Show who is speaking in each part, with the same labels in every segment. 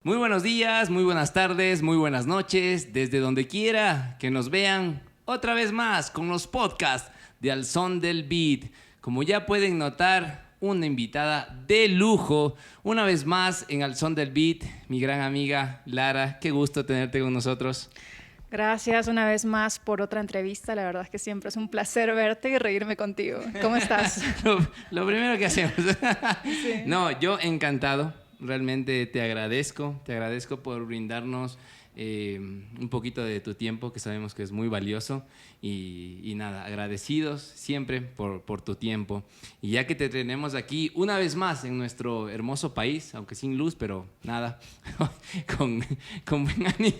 Speaker 1: Muy buenos días, muy buenas tardes, muy buenas noches, desde donde quiera que nos vean, otra vez más con los podcasts de Al Son del Beat. Como ya pueden notar, una invitada de lujo, una vez más en Al Son del Beat, mi gran amiga Lara, qué gusto tenerte con nosotros.
Speaker 2: Gracias una vez más por otra entrevista. La verdad es que siempre es un placer verte y reírme contigo. ¿Cómo estás?
Speaker 1: Lo primero que hacemos.
Speaker 2: Sí.
Speaker 1: No, yo encantado. Realmente te agradezco por brindarnos un poquito de tu tiempo, que sabemos que es muy valioso. Y nada, agradecidos siempre por tu tiempo. Y ya que te tenemos aquí una vez más en nuestro hermoso país, aunque sin luz, pero nada, con, con buen ánimo.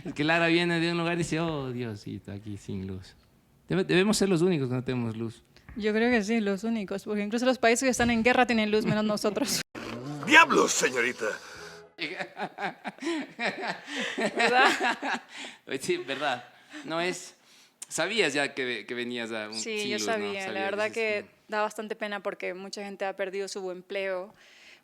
Speaker 1: Es que Lara viene de un lugar y dice, oh Diosito, aquí sin luz. Debemos ser los únicos que no tenemos luz.
Speaker 2: Yo creo que sí, los únicos, porque incluso los países que están en guerra tienen luz menos nosotros.
Speaker 3: ¡Diablos, señorita!
Speaker 2: ¿Verdad?
Speaker 1: Sí, verdad. No es... Sabías ya que venías a
Speaker 2: Sí,
Speaker 1: sin
Speaker 2: yo
Speaker 1: luz,
Speaker 2: sabía.
Speaker 1: ¿no?
Speaker 2: La
Speaker 1: Sabías,
Speaker 2: verdad
Speaker 1: dices,
Speaker 2: que da bastante pena porque mucha gente ha perdido su empleo.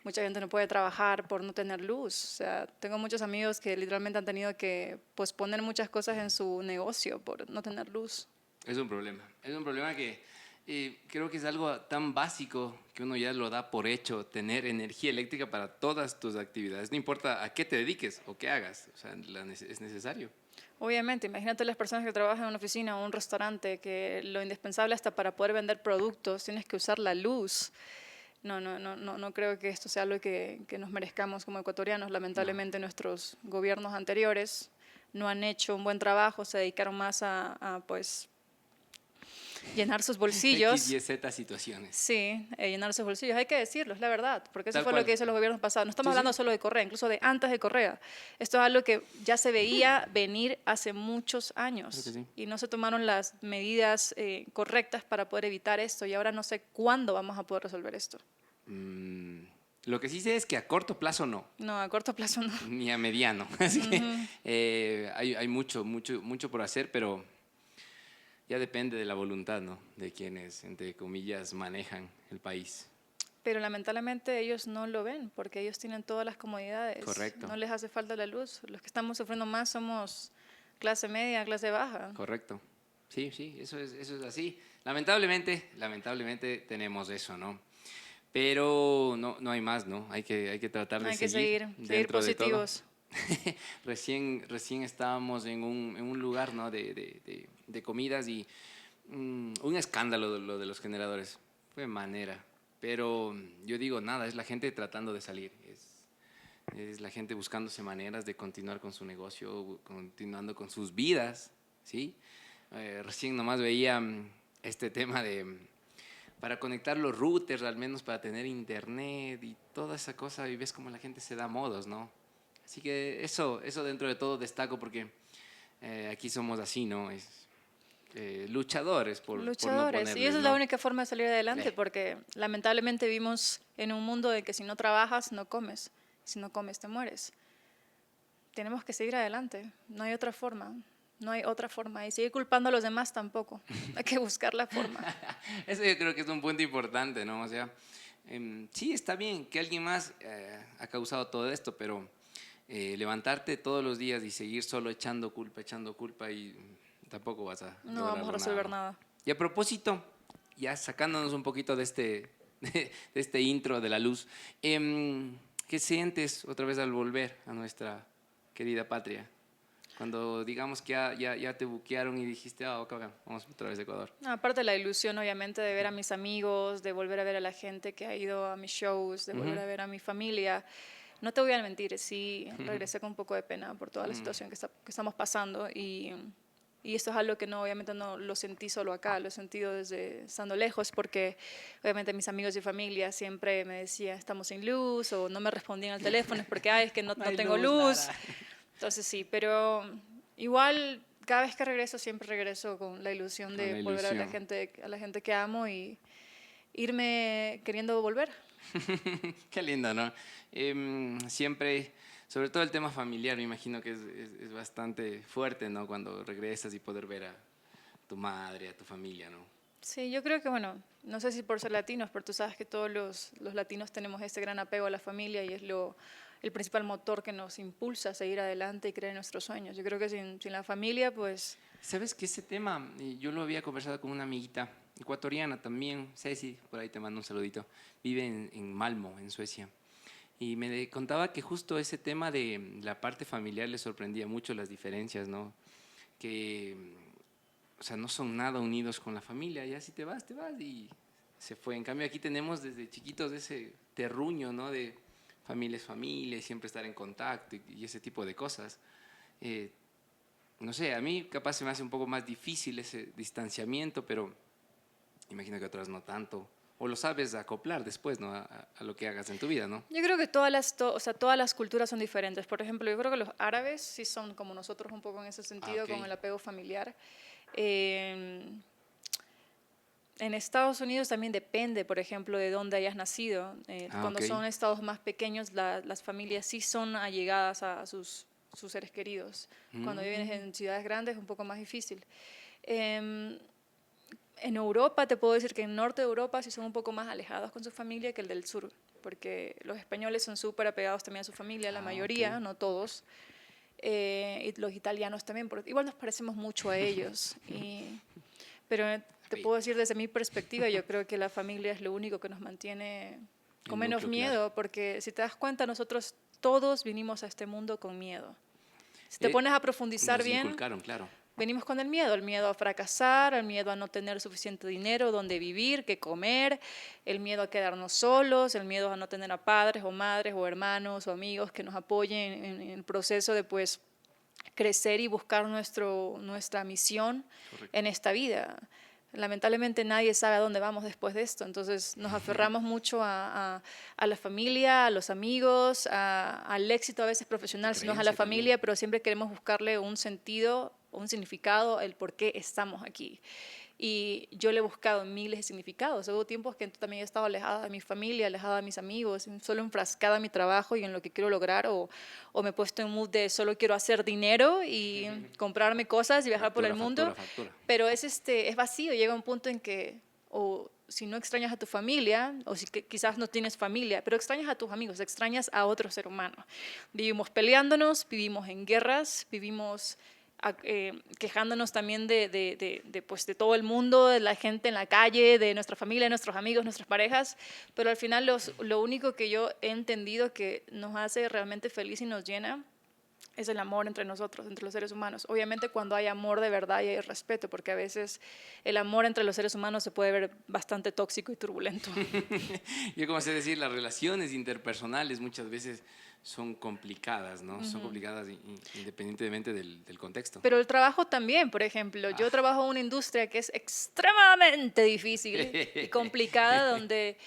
Speaker 2: Mucha gente no puede trabajar por no tener luz. O sea, tengo muchos amigos que literalmente han tenido que posponer muchas cosas en su negocio por no tener luz.
Speaker 1: Es un problema. Es un problema que creo que es algo tan básico que uno ya lo da por hecho, tener energía eléctrica para todas tus actividades. No importa a qué te dediques o qué hagas, o sea, es necesario.
Speaker 2: Obviamente, imagínate las personas que trabajan en una oficina o un restaurante, que lo indispensable hasta para poder vender productos tienes que usar la luz. No creo que esto sea algo que nos merezcamos como ecuatorianos.
Speaker 1: No.
Speaker 2: Lamentablemente nuestros gobiernos anteriores no han hecho un buen trabajo, se dedicaron más pues llenar sus
Speaker 1: X,
Speaker 2: bolsillos.
Speaker 1: Y, Z situaciones.
Speaker 2: Sí, llenar sus bolsillos, hay que decirlo, es la verdad, porque eso
Speaker 1: Tal
Speaker 2: fue lo
Speaker 1: cual.
Speaker 2: que hizo los gobiernos pasados. No estamos
Speaker 1: Sí,
Speaker 2: hablando
Speaker 1: sí.
Speaker 2: solo de Correa, incluso de antes de Correa. Esto es algo que ya se veía venir hace muchos
Speaker 1: Creo que
Speaker 2: años
Speaker 1: sí.
Speaker 2: y no se tomaron las medidas correctas para poder evitar esto y ahora no sé cuándo vamos a poder resolver esto.
Speaker 1: Lo que sí sé es que a corto plazo no,
Speaker 2: No, a corto plazo no.
Speaker 1: ni a mediano. Así que hay mucho por hacer, pero ya depende de la voluntad, ¿no? De quienes, entre comillas, manejan el país.
Speaker 2: Pero lamentablemente ellos no lo ven porque ellos tienen todas las comodidades.
Speaker 1: Correcto.
Speaker 2: No les hace falta la luz. Los que estamos sufriendo más somos clase media, clase baja.
Speaker 1: Correcto. Sí, sí, eso es así. Lamentablemente tenemos eso, ¿no? Pero no hay más, ¿no? Hay que tratar de
Speaker 2: Hay que
Speaker 1: seguir
Speaker 2: seguir
Speaker 1: dentro de todo.
Speaker 2: positivos.
Speaker 1: Recién estábamos en un lugar, ¿no? de comidas y un escándalo lo de los generadores. Fue manera. Pero yo digo, nada, es la gente tratando de salir. Es la gente buscándose maneras de continuar con su negocio, continuando con sus vidas, ¿sí? Recién nomás veía este tema para conectar los routers, al menos para tener internet y toda esa cosa, y ves cómo la gente se da modos, ¿no? Así que eso dentro de todo destaco porque aquí somos así, ¿no? Luchadores por no
Speaker 2: Luchadores. Y
Speaker 1: ponerles,
Speaker 2: esa es la
Speaker 1: ¿no?
Speaker 2: única forma de salir adelante porque lamentablemente vivimos en un mundo de que si no trabajas, no comes. Si no comes, te mueres. Tenemos que seguir adelante. No hay otra forma. No hay otra forma. Y seguir culpando a los demás tampoco. Hay que buscar la forma.
Speaker 1: Eso yo creo que es un punto importante, ¿no? O sea, sí, está bien que alguien más ha causado todo esto, pero levantarte todos los días y seguir solo echando culpa y tampoco vas a
Speaker 2: No vamos a
Speaker 1: lograrlo
Speaker 2: resolver
Speaker 1: ¿no?
Speaker 2: nada.
Speaker 1: Y a propósito, ya sacándonos un poquito de este intro de la luz, ¿qué sientes otra vez al volver a nuestra querida patria? Cuando digamos que ya te buquearon y dijiste, ok, vamos otra vez a Ecuador.
Speaker 2: No, aparte de la ilusión, obviamente, de ver a mis amigos, de volver a ver a la gente que ha ido a mis shows, de volver a ver a mi familia. No te voy a mentir, sí, regresé con un poco de pena por toda la situación que estamos pasando y Y esto es algo que no, obviamente no lo sentí solo acá, lo he sentido desde estando lejos, porque obviamente mis amigos y familia siempre me decían, estamos sin luz, o no me respondían al teléfono, es porque, es que no
Speaker 1: hay
Speaker 2: tengo luz.
Speaker 1: nada.
Speaker 2: Entonces sí, pero igual cada vez que regreso, siempre regreso con la ilusión de volver a ver a la gente que amo y irme queriendo volver.
Speaker 1: Qué lindo, ¿no? Siempre, sobre todo el tema familiar, me imagino que es bastante fuerte, ¿no? Cuando regresas y poder ver a tu madre, a tu familia, ¿no?
Speaker 2: Sí, yo creo que, bueno, no sé si por ser latinos, pero tú sabes que todos los latinos tenemos este gran apego a la familia y es el principal motor que nos impulsa a seguir adelante y creer en nuestros sueños. Yo creo que sin la familia, pues...
Speaker 1: ¿Sabes que ese tema, yo lo había conversado con una amiguita ecuatoriana también, Ceci, por ahí te mando un saludito, vive en Malmö, en Suecia, y me contaba que justo ese tema de la parte familiar le sorprendía mucho las diferencias, ¿no? Que, o sea, no son nada unidos con la familia, ya si te vas y se fue. En cambio aquí tenemos desde chiquitos ese terruño, ¿no? De familia es familia, y siempre estar en contacto y ese tipo de cosas. No sé, a mí capaz se me hace un poco más difícil ese distanciamiento, pero imagino que otras no tanto. O lo sabes acoplar después, ¿no? A lo que hagas en tu vida, ¿no?
Speaker 2: Yo creo que todas las culturas son diferentes. Por ejemplo, yo creo que los árabes sí son como nosotros un poco en ese sentido,
Speaker 1: Okay.
Speaker 2: con el apego familiar. En Estados Unidos también depende, por ejemplo, de dónde hayas nacido. Cuando
Speaker 1: Okay.
Speaker 2: son estados más pequeños, las familias sí son allegadas a sus seres queridos. Cuando viven en ciudades grandes es un poco más difícil. En Europa, te puedo decir que en el norte de Europa sí son un poco más alejados con su familia que el del sur, porque los españoles son súper apegados también a su familia, la mayoría,
Speaker 1: Okay.
Speaker 2: no todos. Y los italianos también, porque igual nos parecemos mucho a ellos. Pero te puedo decir desde mi perspectiva, yo creo que la familia es lo único que nos mantiene con
Speaker 1: El
Speaker 2: menos
Speaker 1: núcleo,
Speaker 2: miedo,
Speaker 1: claro.
Speaker 2: porque si te das cuenta, nosotros todos vinimos a este mundo con miedo. Si te pones a profundizar
Speaker 1: Nos
Speaker 2: bien,
Speaker 1: inculcaron, claro.
Speaker 2: venimos con el miedo a fracasar, el miedo a no tener suficiente dinero donde vivir, que comer, el miedo a quedarnos solos, el miedo a no tener a padres o madres o hermanos o amigos que nos apoyen en el proceso de pues crecer y buscar nuestra misión
Speaker 1: Correcto.
Speaker 2: en esta vida. Lamentablemente nadie sabe a dónde vamos después de esto, entonces nos aferramos mucho a la familia, a los amigos, al éxito a veces profesional, sino a la
Speaker 1: Creencia
Speaker 2: familia,
Speaker 1: también.
Speaker 2: pero siempre queremos buscarle un sentido, un significado, el por qué estamos aquí. Y yo le he buscado miles de significados. Hubo tiempos que también he estado alejada de mi familia, alejada de mis amigos, solo enfrascada en mi trabajo y en lo que quiero lograr, o me he puesto en mood de solo quiero hacer dinero y comprarme cosas y viajar por el mundo.
Speaker 1: Factura.
Speaker 2: Pero es vacío, llega un punto en que, o si no extrañas a tu familia, o si quizás no tienes familia, pero extrañas a tus amigos, extrañas a otro ser humano. Vivimos peleándonos, vivimos en guerras, vivimos quejándonos también pues, de todo el mundo, de la gente en la calle, de nuestra familia, de nuestros amigos, nuestras parejas, pero al final lo único que yo he entendido que nos hace realmente feliz y nos llena es el amor entre nosotros, entre los seres humanos. Obviamente cuando hay amor de verdad y hay respeto, porque a veces el amor entre los seres humanos se puede ver bastante tóxico y turbulento.
Speaker 1: Yo como sé decir, las relaciones interpersonales muchas veces son complicadas, ¿no? Son complicadas independientemente del contexto.
Speaker 2: Pero el trabajo también, por ejemplo, yo trabajo en una industria que es extremadamente difícil y complicada, donde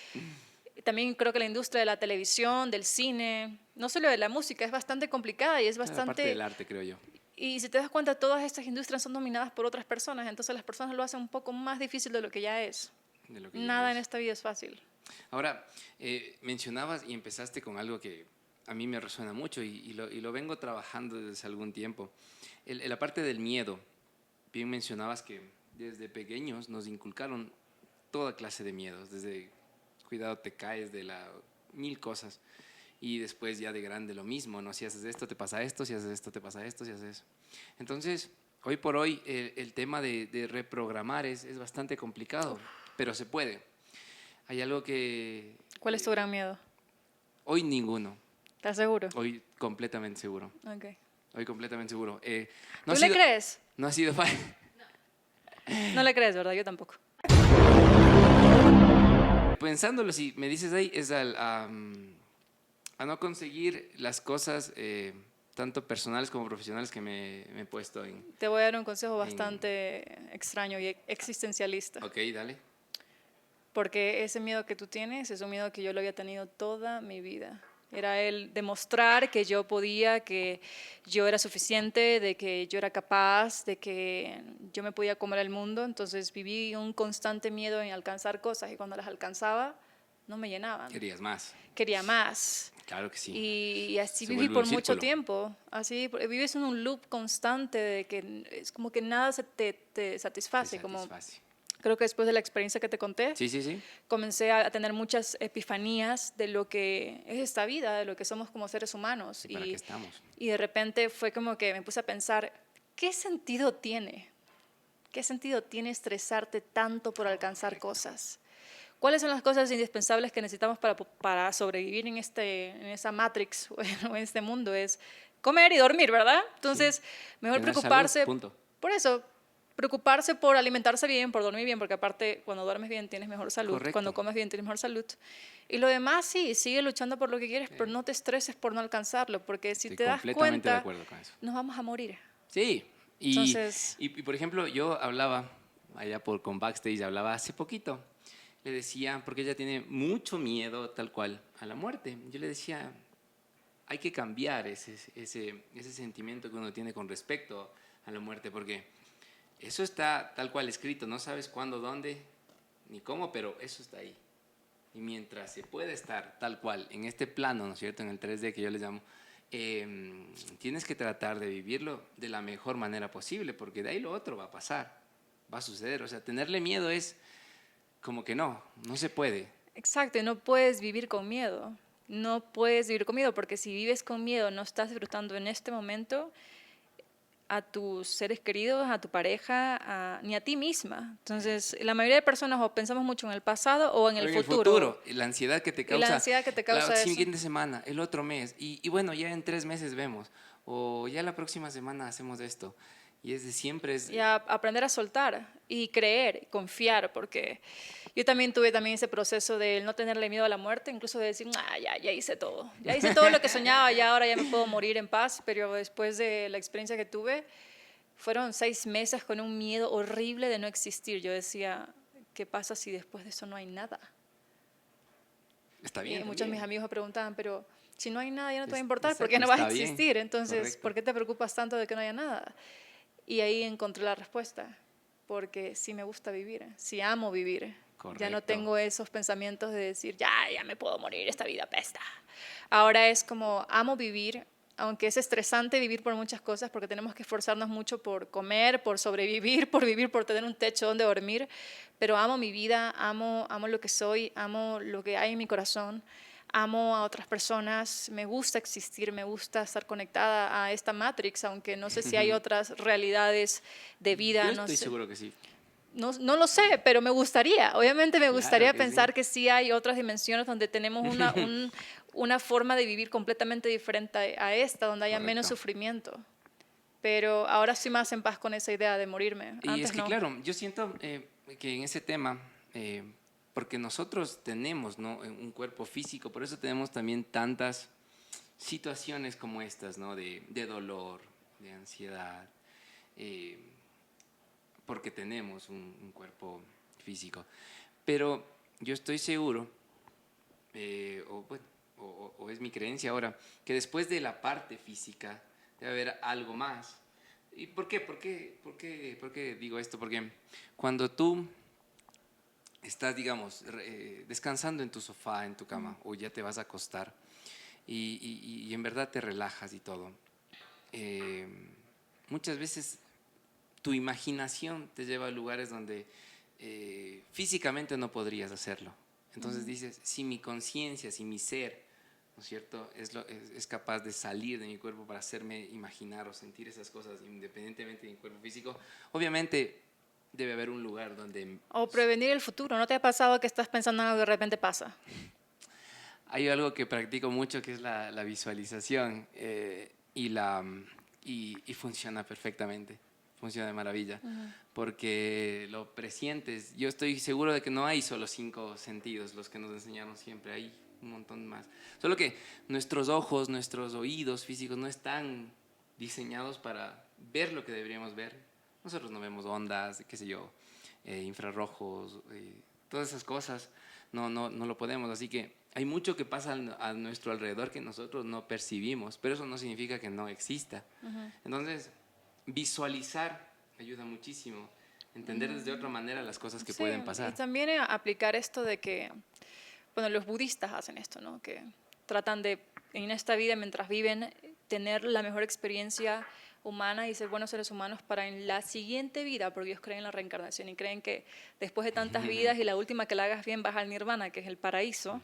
Speaker 2: también creo que la industria de la televisión, del cine, no solo de la música, es bastante complicada y es
Speaker 1: La parte
Speaker 2: bastante...
Speaker 1: del arte, creo yo.
Speaker 2: Y si te das cuenta, todas estas industrias son dominadas por otras personas, entonces las personas lo hacen un poco más difícil de lo que ya es.
Speaker 1: De lo que ya
Speaker 2: Nada en
Speaker 1: es.
Speaker 2: esta vida es fácil.
Speaker 1: Ahora, mencionabas y empezaste con algo que a mí me resuena mucho y lo vengo trabajando desde hace algún tiempo. La parte del miedo. Bien mencionabas que desde pequeños nos inculcaron toda clase de miedos, desde cuidado te caes de mil cosas y después ya de grande lo mismo, ¿no? Si haces esto te pasa esto, si haces esto te pasa esto, si haces eso. Entonces, hoy por hoy el tema de reprogramar es bastante complicado, pero se puede. Hay algo que...
Speaker 2: ¿Cuál es tu gran miedo?
Speaker 1: Hoy ninguno.
Speaker 2: ¿Estás seguro?
Speaker 1: Hoy completamente seguro.
Speaker 2: Okay.
Speaker 1: Hoy completamente seguro.
Speaker 2: ¿Tú le crees?
Speaker 1: No ha sido fácil.
Speaker 2: No le crees, ¿verdad? Yo tampoco.
Speaker 1: Pensándolo, si me dices ahí, es a no conseguir las cosas tanto personales como profesionales, que me he puesto en...
Speaker 2: Te voy a dar un consejo bastante extraño y existencialista.
Speaker 1: Ok, dale.
Speaker 2: Porque ese miedo que tú tienes es un miedo que yo lo había tenido toda mi vida. Era el demostrar que yo podía, que yo era suficiente, de que yo era capaz, de que yo me podía comer el mundo. Entonces viví un constante miedo en alcanzar cosas y cuando las alcanzaba no me llenaban.
Speaker 1: Querías más.
Speaker 2: Quería más.
Speaker 1: Claro que sí.
Speaker 2: Y así
Speaker 1: Se
Speaker 2: viví
Speaker 1: vuelve
Speaker 2: por
Speaker 1: un
Speaker 2: mucho
Speaker 1: círculo.
Speaker 2: tiempo. Así vives en un loop constante de que es como que nada te
Speaker 1: Te
Speaker 2: satisface. Como
Speaker 1: satisface.
Speaker 2: creo que después de la experiencia que te conté,
Speaker 1: Sí, sí, sí.
Speaker 2: comencé a tener muchas epifanías de lo que es esta vida, de lo que somos como seres humanos.
Speaker 1: ¿Y para qué estamos?
Speaker 2: Y de repente fue como que me puse a pensar, ¿qué sentido tiene? ¿Qué sentido tiene estresarte tanto por alcanzar cosas? ¿Cuáles son las cosas indispensables que necesitamos para sobrevivir en esa matrix o en este mundo? Es comer y dormir, ¿verdad? Entonces, mejor
Speaker 1: Tener salud,
Speaker 2: preocuparse
Speaker 1: punto.
Speaker 2: por eso, preocuparse por alimentarse bien, por dormir bien, porque aparte cuando duermes bien tienes mejor salud,
Speaker 1: Correcto.
Speaker 2: cuando comes bien tienes mejor salud. Y lo demás sí, sigue luchando por lo que quieres, pero no te estreses por no alcanzarlo, porque si
Speaker 1: Estoy
Speaker 2: te das
Speaker 1: completamente de
Speaker 2: cuenta,
Speaker 1: acuerdo con eso.
Speaker 2: nos vamos a morir.
Speaker 1: Sí.
Speaker 2: Entonces,
Speaker 1: Y, por ejemplo, yo hablaba, allá con Backstage, hablaba hace poquito. Le decía, porque ella tiene mucho miedo, tal cual, a la muerte. Yo le decía, hay que cambiar ese sentimiento que uno tiene con respecto a la muerte, porque eso está tal cual escrito. No sabes cuándo, dónde, ni cómo, pero eso está ahí. Y mientras se puede estar tal cual en este plano, ¿no es cierto?, en el 3D que yo le llamo, tienes que tratar de vivirlo de la mejor manera posible, porque de ahí lo otro va a pasar, va a suceder. O sea, tenerle miedo es como que no se puede.
Speaker 2: exacto, y no puedes vivir con miedo. No puedes vivir con miedo, porque si vives con miedo, no estás disfrutando en este momento a tus seres queridos, a tu pareja, ni a ti misma. Entonces, la mayoría de personas o pensamos mucho en el pasado o en
Speaker 1: Pero
Speaker 2: el
Speaker 1: en el
Speaker 2: futuro.
Speaker 1: la ansiedad que te
Speaker 2: Y la
Speaker 1: causa,
Speaker 2: ansiedad que te
Speaker 1: la
Speaker 2: causa eso.
Speaker 1: siguiente semana, el otro mes, y bueno, ya en 3 meses vemos, o ya la próxima semana hacemos esto. Y es de siempre, es...
Speaker 2: Y aprender a soltar y creer, confiar, porque yo también tuve ese proceso de no tenerle miedo a la muerte, incluso de decir, ya hice todo lo que soñaba, ya ahora ya me puedo morir en paz, pero después de la experiencia que tuve, fueron 6 meses con un miedo horrible de no existir. Yo decía, ¿qué pasa si después de eso no hay nada?
Speaker 1: Está
Speaker 2: Y
Speaker 1: bien
Speaker 2: muchos de mis
Speaker 1: también.
Speaker 2: amigos me preguntaban, pero si no hay nada ya no te va a importar, ¿por qué
Speaker 1: Exacto,
Speaker 2: no vas a
Speaker 1: está bien,
Speaker 2: existir? Entonces,
Speaker 1: correcto.
Speaker 2: ¿por qué te preocupas tanto de que no haya nada? Y ahí encontré la respuesta, porque sí me gusta vivir, sí amo vivir. Ya no
Speaker 1: Correcto.
Speaker 2: tengo esos pensamientos de decir, ya me puedo morir, esta vida apesta. Ahora es como, amo vivir, aunque es estresante vivir por muchas cosas, porque tenemos que esforzarnos mucho por comer, por sobrevivir, por vivir, por tener un techo donde dormir, pero amo mi vida, amo lo que soy, amo lo que hay en mi corazón, amo a otras personas, me gusta existir, me gusta estar conectada a esta Matrix, aunque no sé si hay otras realidades de vida,
Speaker 1: Yo
Speaker 2: no
Speaker 1: estoy
Speaker 2: sé.
Speaker 1: seguro que sí.
Speaker 2: No lo sé, pero me gustaría. Obviamente me
Speaker 1: Claro
Speaker 2: gustaría
Speaker 1: que sí.
Speaker 2: pensar que sí hay otras dimensiones donde tenemos una forma de vivir completamente diferente a esta, donde haya menos
Speaker 1: Correcto.
Speaker 2: sufrimiento. Pero ahora estoy más en paz con esa idea de morirme.
Speaker 1: Y es
Speaker 2: Antes
Speaker 1: que,
Speaker 2: no.
Speaker 1: claro, yo siento que en ese tema, porque nosotros tenemos, ¿no?, un cuerpo físico, por eso tenemos también tantas situaciones como estas, ¿no?, de dolor, de ansiedad, eh, porque tenemos un cuerpo físico. Pero yo estoy seguro, bueno, o es mi creencia ahora, que después de la parte física debe haber algo más. ¿Y por qué? ¿Por qué digo esto? Porque cuando tú estás, digamos, descansando en tu sofá, en tu cama, o ya te vas a acostar, y en verdad te relajas y todo, eh, muchas veces tu imaginación te lleva a lugares donde físicamente no podrías hacerlo. Entonces dices, si mi conciencia, si mi ser, ¿no es cierto?, es capaz de salir de mi cuerpo para hacerme imaginar o sentir esas cosas independientemente de mi cuerpo físico, obviamente debe haber un lugar donde...
Speaker 2: O prevenir el futuro. ¿No te ha pasado que estás pensando en algo y de repente pasa?
Speaker 1: Hay algo que practico mucho que es la visualización y funciona perfectamente, funciona de maravilla, porque lo presientes. Yo estoy seguro de que no hay solo 5 sentidos los que nos enseñaron siempre, hay un montón más. Solo que nuestros ojos, nuestros oídos físicos no están diseñados para ver lo que deberíamos ver. Nosotros no vemos ondas, qué sé yo, infrarrojos, todas esas cosas, no lo podemos. Así que hay mucho que pasa a nuestro alrededor que nosotros no percibimos, pero eso no significa que no exista. Entonces, visualizar ayuda muchísimo. Entender desde otra manera las cosas que pueden pasar.
Speaker 2: Y también aplicar esto de que, bueno, los budistas hacen esto, ¿no? Que tratan de, en esta vida, mientras viven, tener la mejor experiencia humana y ser buenos seres humanos para en la siguiente vida, porque ellos creen en la reencarnación y creen que después de tantas vidas y la última que la hagas bien vas al nirvana, que es el paraíso,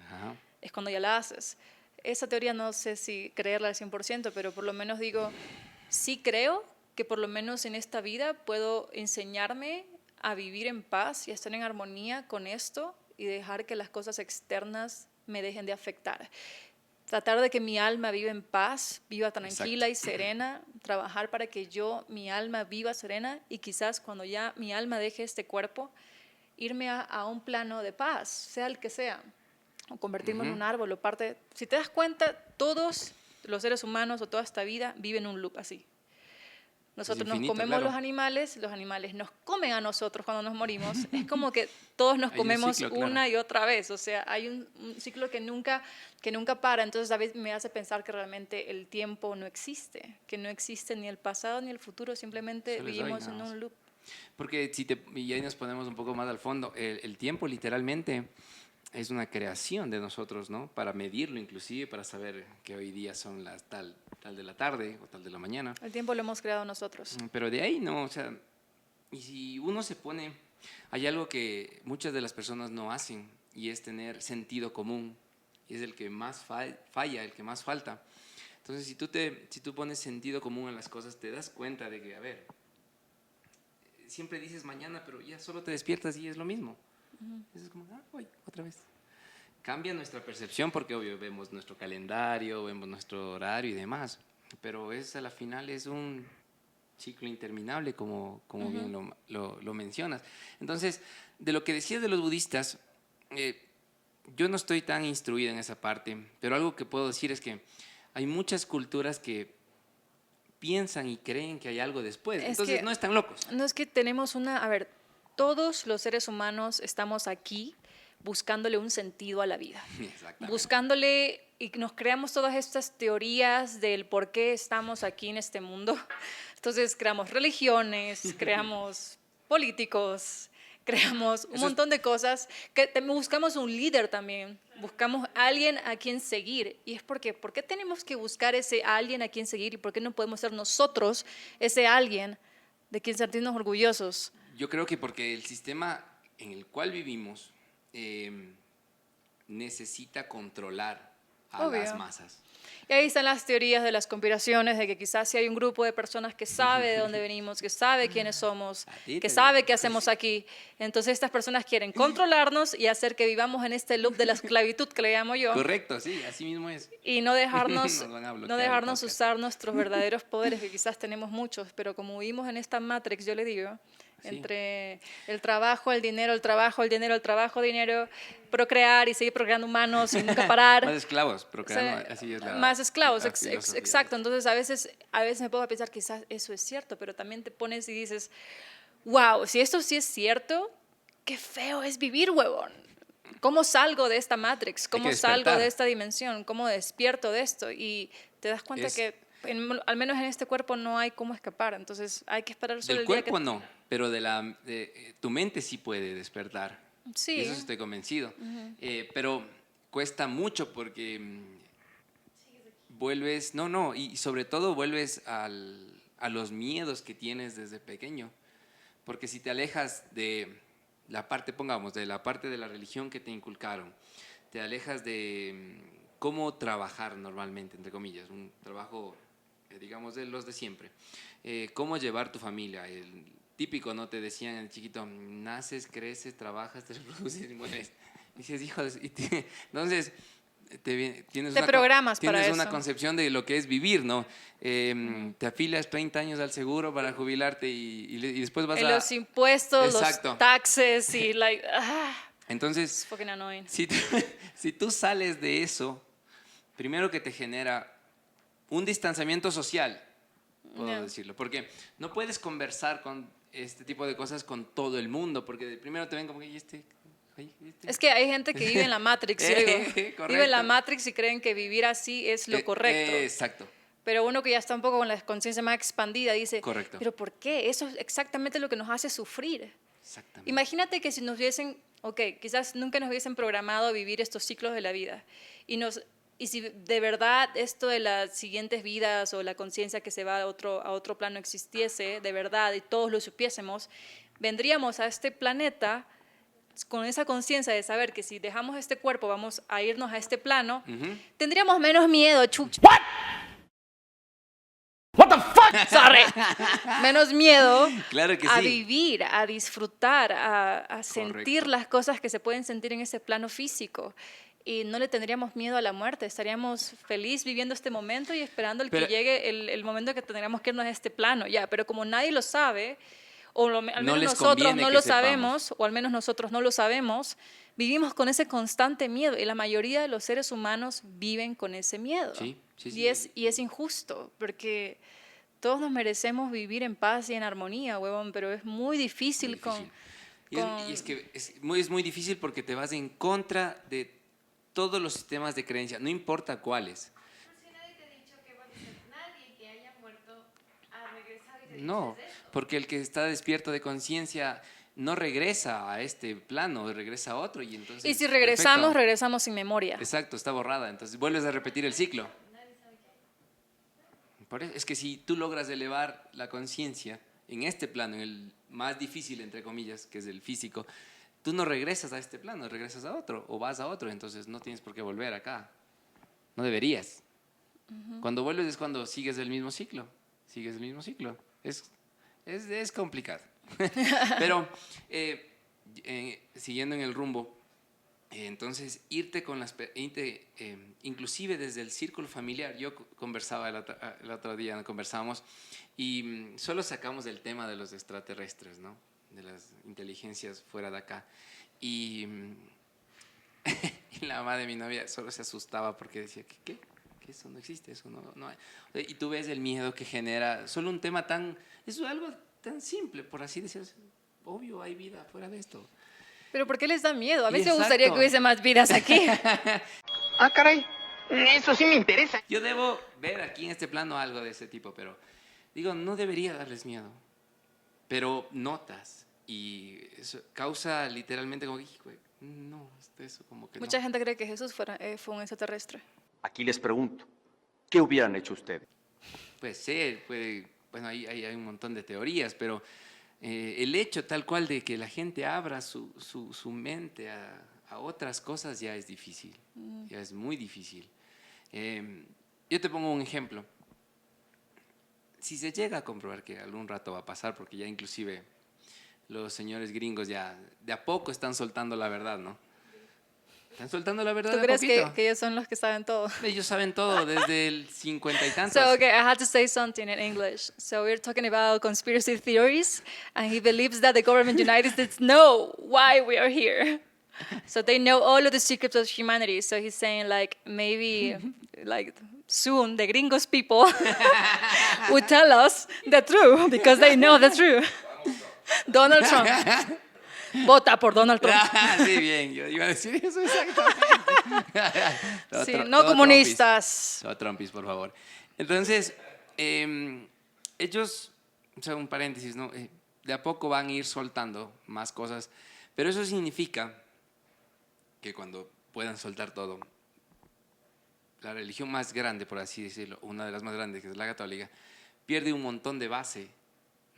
Speaker 2: es cuando ya la haces. Esa teoría no sé si creerla al 100%, pero por lo menos digo, sí creo que por lo menos en esta vida puedo enseñarme a vivir en paz y a estar en armonía con esto y dejar que las cosas externas me dejen de afectar. Tratar de que mi alma viva en paz, viva tranquila y serena, trabajar para que mi alma viva serena y quizás cuando ya mi alma deje este cuerpo, irme a un plano de paz, sea el que sea, o convertirme en un árbol o parte. Si te das cuenta, todos los seres humanos o toda esta vida viven un loop así. Nosotros nos comemos los animales nos comen a nosotros cuando nos morimos. Es como que todos nos comemos una y otra vez. O sea, hay un ciclo que nunca para. Entonces, a veces me hace pensar que realmente el tiempo no existe, que no existe ni el pasado ni el futuro, simplemente vivimos en un loop.
Speaker 1: Porque y ahí nos ponemos un poco más al fondo, el tiempo literalmente es una creación de nosotros, ¿no? Para medirlo inclusive, para saber que hoy día son las tal de la tarde o tal de la mañana.
Speaker 2: El tiempo lo hemos creado nosotros.
Speaker 1: Pero de ahí no, o sea, y si uno se pone, hay algo que muchas de las personas no hacen y es tener sentido común, y es el que más falla, el que más falta. Entonces, si tú pones sentido común en las cosas, te das cuenta de que, a ver, siempre dices mañana, pero ya solo te despiertas y es lo mismo. Es como, voy, otra vez. Cambia nuestra percepción porque, obvio, vemos nuestro calendario, vemos nuestro horario y demás, pero a la final es un ciclo interminable, como bien lo mencionas. Entonces, de lo que decías de los budistas, yo no estoy tan instruida en esa parte, pero algo que puedo decir es que hay muchas culturas que piensan y creen que hay algo después, entonces no están locos.
Speaker 2: No es que tenemos a ver, todos los seres humanos estamos aquí buscándole un sentido a la vida, buscándole, y nos creamos todas estas teorías del por qué estamos aquí en este mundo. Entonces creamos religiones, creamos políticos, creamos un montón de cosas, buscamos un líder también, buscamos a alguien a quien seguir. Y es porque, ¿por qué tenemos que buscar ese alguien a quien seguir y por qué no podemos ser nosotros ese alguien de quien sentirnos orgullosos?
Speaker 1: Yo creo que porque el sistema en el cual vivimos necesita controlar a las masas.
Speaker 2: Y ahí están las teorías de las conspiraciones, de que quizás si hay un grupo de personas que sabe de dónde venimos, que sabe quiénes somos, que sabe qué hacemos aquí. Entonces estas personas quieren controlarnos y hacer que vivamos en este loop de la esclavitud, que le llamo yo.
Speaker 1: Correcto, sí, así mismo es.
Speaker 2: Y no dejarnos, no dejarnos usar nuestros verdaderos poderes, que quizás tenemos muchos, pero como vivimos en esta matrix, yo le digo, entre el trabajo, el dinero, el trabajo, el dinero, el trabajo, dinero, procrear y seguir procreando humanos sin nunca parar.
Speaker 1: Más esclavos, procreando, así es
Speaker 2: más esclavos, exacto. Entonces a veces me puedo pensar quizás eso es cierto, pero también te pones y dices, wow, si esto sí es cierto, qué feo es vivir, huevón. ¿Cómo salgo de esta matrix? ¿Cómo salgo de esta dimensión? ¿Cómo despierto de esto? Y te das cuenta que al menos en este cuerpo no hay cómo escapar, entonces hay que esperar solo el día que...
Speaker 1: Del cuerpo no, pero tu mente sí puede despertar.
Speaker 2: Sí.
Speaker 1: Y eso estoy convencido. Pero cuesta mucho porque vuelves, y sobre todo vuelves a los miedos que tienes desde pequeño. Porque si te alejas de la parte, de la parte de la religión que te inculcaron, te alejas de cómo trabajar normalmente, entre comillas, un trabajo, digamos, de los de siempre. Cómo llevar tu familia. El típico, ¿no? Te decían en el chiquito, naces, creces, trabajas, te reproduces y mueres. Y dices, hijo, entonces tienes una concepción de lo que es vivir, ¿no? Te afilas 30 años al seguro para jubilarte y después vas
Speaker 2: los impuestos, los taxes y
Speaker 1: Entonces,
Speaker 2: It's fucking annoying.
Speaker 1: si tú sales de eso, primero que te genera un distanciamiento social, puedo
Speaker 2: Yeah.
Speaker 1: decirlo, porque no puedes conversar con este tipo de cosas con todo el mundo, porque primero te ven como que, "¿Y este? Ay, este?".
Speaker 2: Es que hay gente que vive en la Matrix, yo digo.
Speaker 1: Correcto.
Speaker 2: Vive en la Matrix y creen que vivir así es lo correcto.
Speaker 1: Exacto.
Speaker 2: Pero uno que ya está un poco con la conciencia más expandida dice,
Speaker 1: Correcto.
Speaker 2: ¿pero por qué? Eso es exactamente lo que nos hace sufrir.
Speaker 1: Exactamente.
Speaker 2: Imagínate que si nos hubiesen, quizás nunca nos hubiesen programado a vivir estos ciclos de la vida. Y si de verdad esto de las siguientes vidas o la conciencia que se va a otro plano existiese, de verdad, y todos lo supiésemos, vendríamos a este planeta con esa conciencia de saber que si dejamos este cuerpo vamos a irnos a este plano, tendríamos menos miedo, chucha.
Speaker 3: What the fuck?
Speaker 2: Sorry. Menos miedo
Speaker 1: Claro que
Speaker 2: a
Speaker 1: sí.
Speaker 2: vivir, a disfrutar, a sentir
Speaker 1: Correcto.
Speaker 2: las cosas que se pueden sentir en ese plano físico. Y no le tendríamos miedo a la muerte, estaríamos feliz viviendo este momento y esperando
Speaker 1: Pero-
Speaker 2: que llegue el momento que tendríamos que irnos a este plano. Ya, pero como nadie lo sabe, o al
Speaker 1: No
Speaker 2: menos
Speaker 1: les
Speaker 2: nosotros
Speaker 1: conviene
Speaker 2: no
Speaker 1: que
Speaker 2: lo
Speaker 1: sepamos.
Speaker 2: sabemos, o al menos nosotros no lo sabemos, vivimos con ese constante miedo. Y la mayoría de los seres humanos viven con ese miedo.
Speaker 1: Sí, sí,
Speaker 2: Y
Speaker 1: sí.
Speaker 2: y es injusto, porque todos nos merecemos vivir en paz y en armonía, huevón, pero es muy difícil,
Speaker 1: Muy difícil.
Speaker 2: con...
Speaker 1: Y es que es muy difícil porque te vas en contra de todos los sistemas de creencia, no importa cuáles.
Speaker 4: Nadie te ha dicho que nadie que haya muerto ha regresado y te
Speaker 1: No,
Speaker 4: dices eso.
Speaker 1: porque el que está despierto de conciencia no regresa a este plano, regresa a otro y entonces...
Speaker 2: Y si regresamos,
Speaker 1: perfecto.
Speaker 2: regresamos sin memoria.
Speaker 1: Exacto, está borrada, entonces vuelves a repetir el ciclo. Es que si tú logras elevar la conciencia en este plano, en el más difícil, entre comillas, que es el físico, tú no regresas a este plano, regresas a otro o vas a otro, entonces no tienes por qué volver acá. No deberías. Cuando vuelves es cuando sigues el mismo ciclo. Sigues el mismo ciclo. Es complicado. Pero siguiendo en el rumbo, entonces irte con inclusive desde el círculo familiar. Yo conversaba el otro día, conversábamos y solo sacamos el tema de los extraterrestres, ¿no? De las inteligencias fuera de acá. Y la mamá de mi novia solo se asustaba porque decía, ¿qué? Que eso no existe, eso no hay. Y tú ves el miedo que genera, solo un tema es algo tan simple, por así decirlo. Obvio, hay vida fuera de esto.
Speaker 2: Pero ¿por qué les da miedo? A mí
Speaker 1: Y
Speaker 2: sí me gustaría
Speaker 1: exacto.
Speaker 2: que hubiese más vidas aquí.
Speaker 5: Ah, caray, eso sí me interesa.
Speaker 1: Yo debo ver aquí en este plano algo de ese tipo, pero digo, no debería darles miedo. Pero notas y eso causa literalmente como, hijo, no, eso como que
Speaker 2: Mucha
Speaker 1: no.
Speaker 2: gente cree que Jesús fue un extraterrestre.
Speaker 5: Aquí les pregunto, ¿qué hubieran hecho ustedes?
Speaker 1: Puede ser, bueno, hay un montón de teorías, pero el hecho tal cual de que la gente abra su mente a otras cosas ya es difícil, ya es muy difícil. Yo te pongo un ejemplo. Si se llega a comprobar que algún rato va a pasar, porque ya inclusive los señores gringos ya de a poco están soltando la verdad, ¿no? Están soltando la verdad
Speaker 2: ¿Tú
Speaker 1: de a
Speaker 2: crees
Speaker 1: poquito.
Speaker 2: que ellos son los que saben todo?
Speaker 1: Ellos saben todo desde el 50 y tantos.
Speaker 2: So, okay, I had to say something in English. So we're talking about conspiracy theories, and he believes that the government United States know why we are here. So they know all of the secrets of humanity. So he's saying like maybe like soon the gringos people would tell us the truth because they know the truth. Donald Trump. Vota por Donald Trump.
Speaker 1: Sí, bien, yo iba a decir eso exactamente.
Speaker 2: Sí, no comunistas.
Speaker 1: Todo Trumpis, por favor. Entonces, ellos, o sea, un paréntesis, ¿no? De a poco van a ir soltando más cosas, pero eso significa que cuando puedan soltar todo, la religión más grande, por así decirlo, una de las más grandes, que es la católica, pierde un montón de base,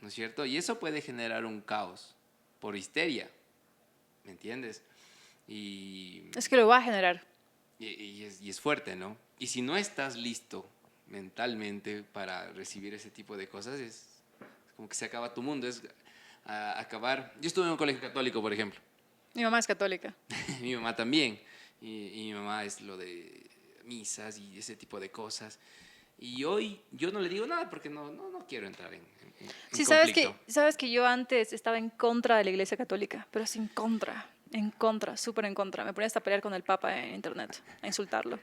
Speaker 1: ¿no es cierto? Y eso puede generar un caos por histeria, ¿me entiendes?
Speaker 2: Es que lo va a generar.
Speaker 1: Y es fuerte, ¿no? Y si no estás listo mentalmente para recibir ese tipo de cosas, es como que se acaba tu mundo, es acabar... Yo estuve en un colegio católico, por ejemplo.
Speaker 2: Mi mamá es católica.
Speaker 1: Mi mamá también. Y mi mamá es lo de misas y ese tipo de cosas. Y hoy yo no le digo nada porque no quiero entrar en
Speaker 2: Sí,
Speaker 1: conflicto.
Speaker 2: sabes que yo antes estaba en contra de la Iglesia Católica, pero sin contra. En contra, súper en contra. Me ponía hasta a pelear con el Papa en internet, a insultarlo.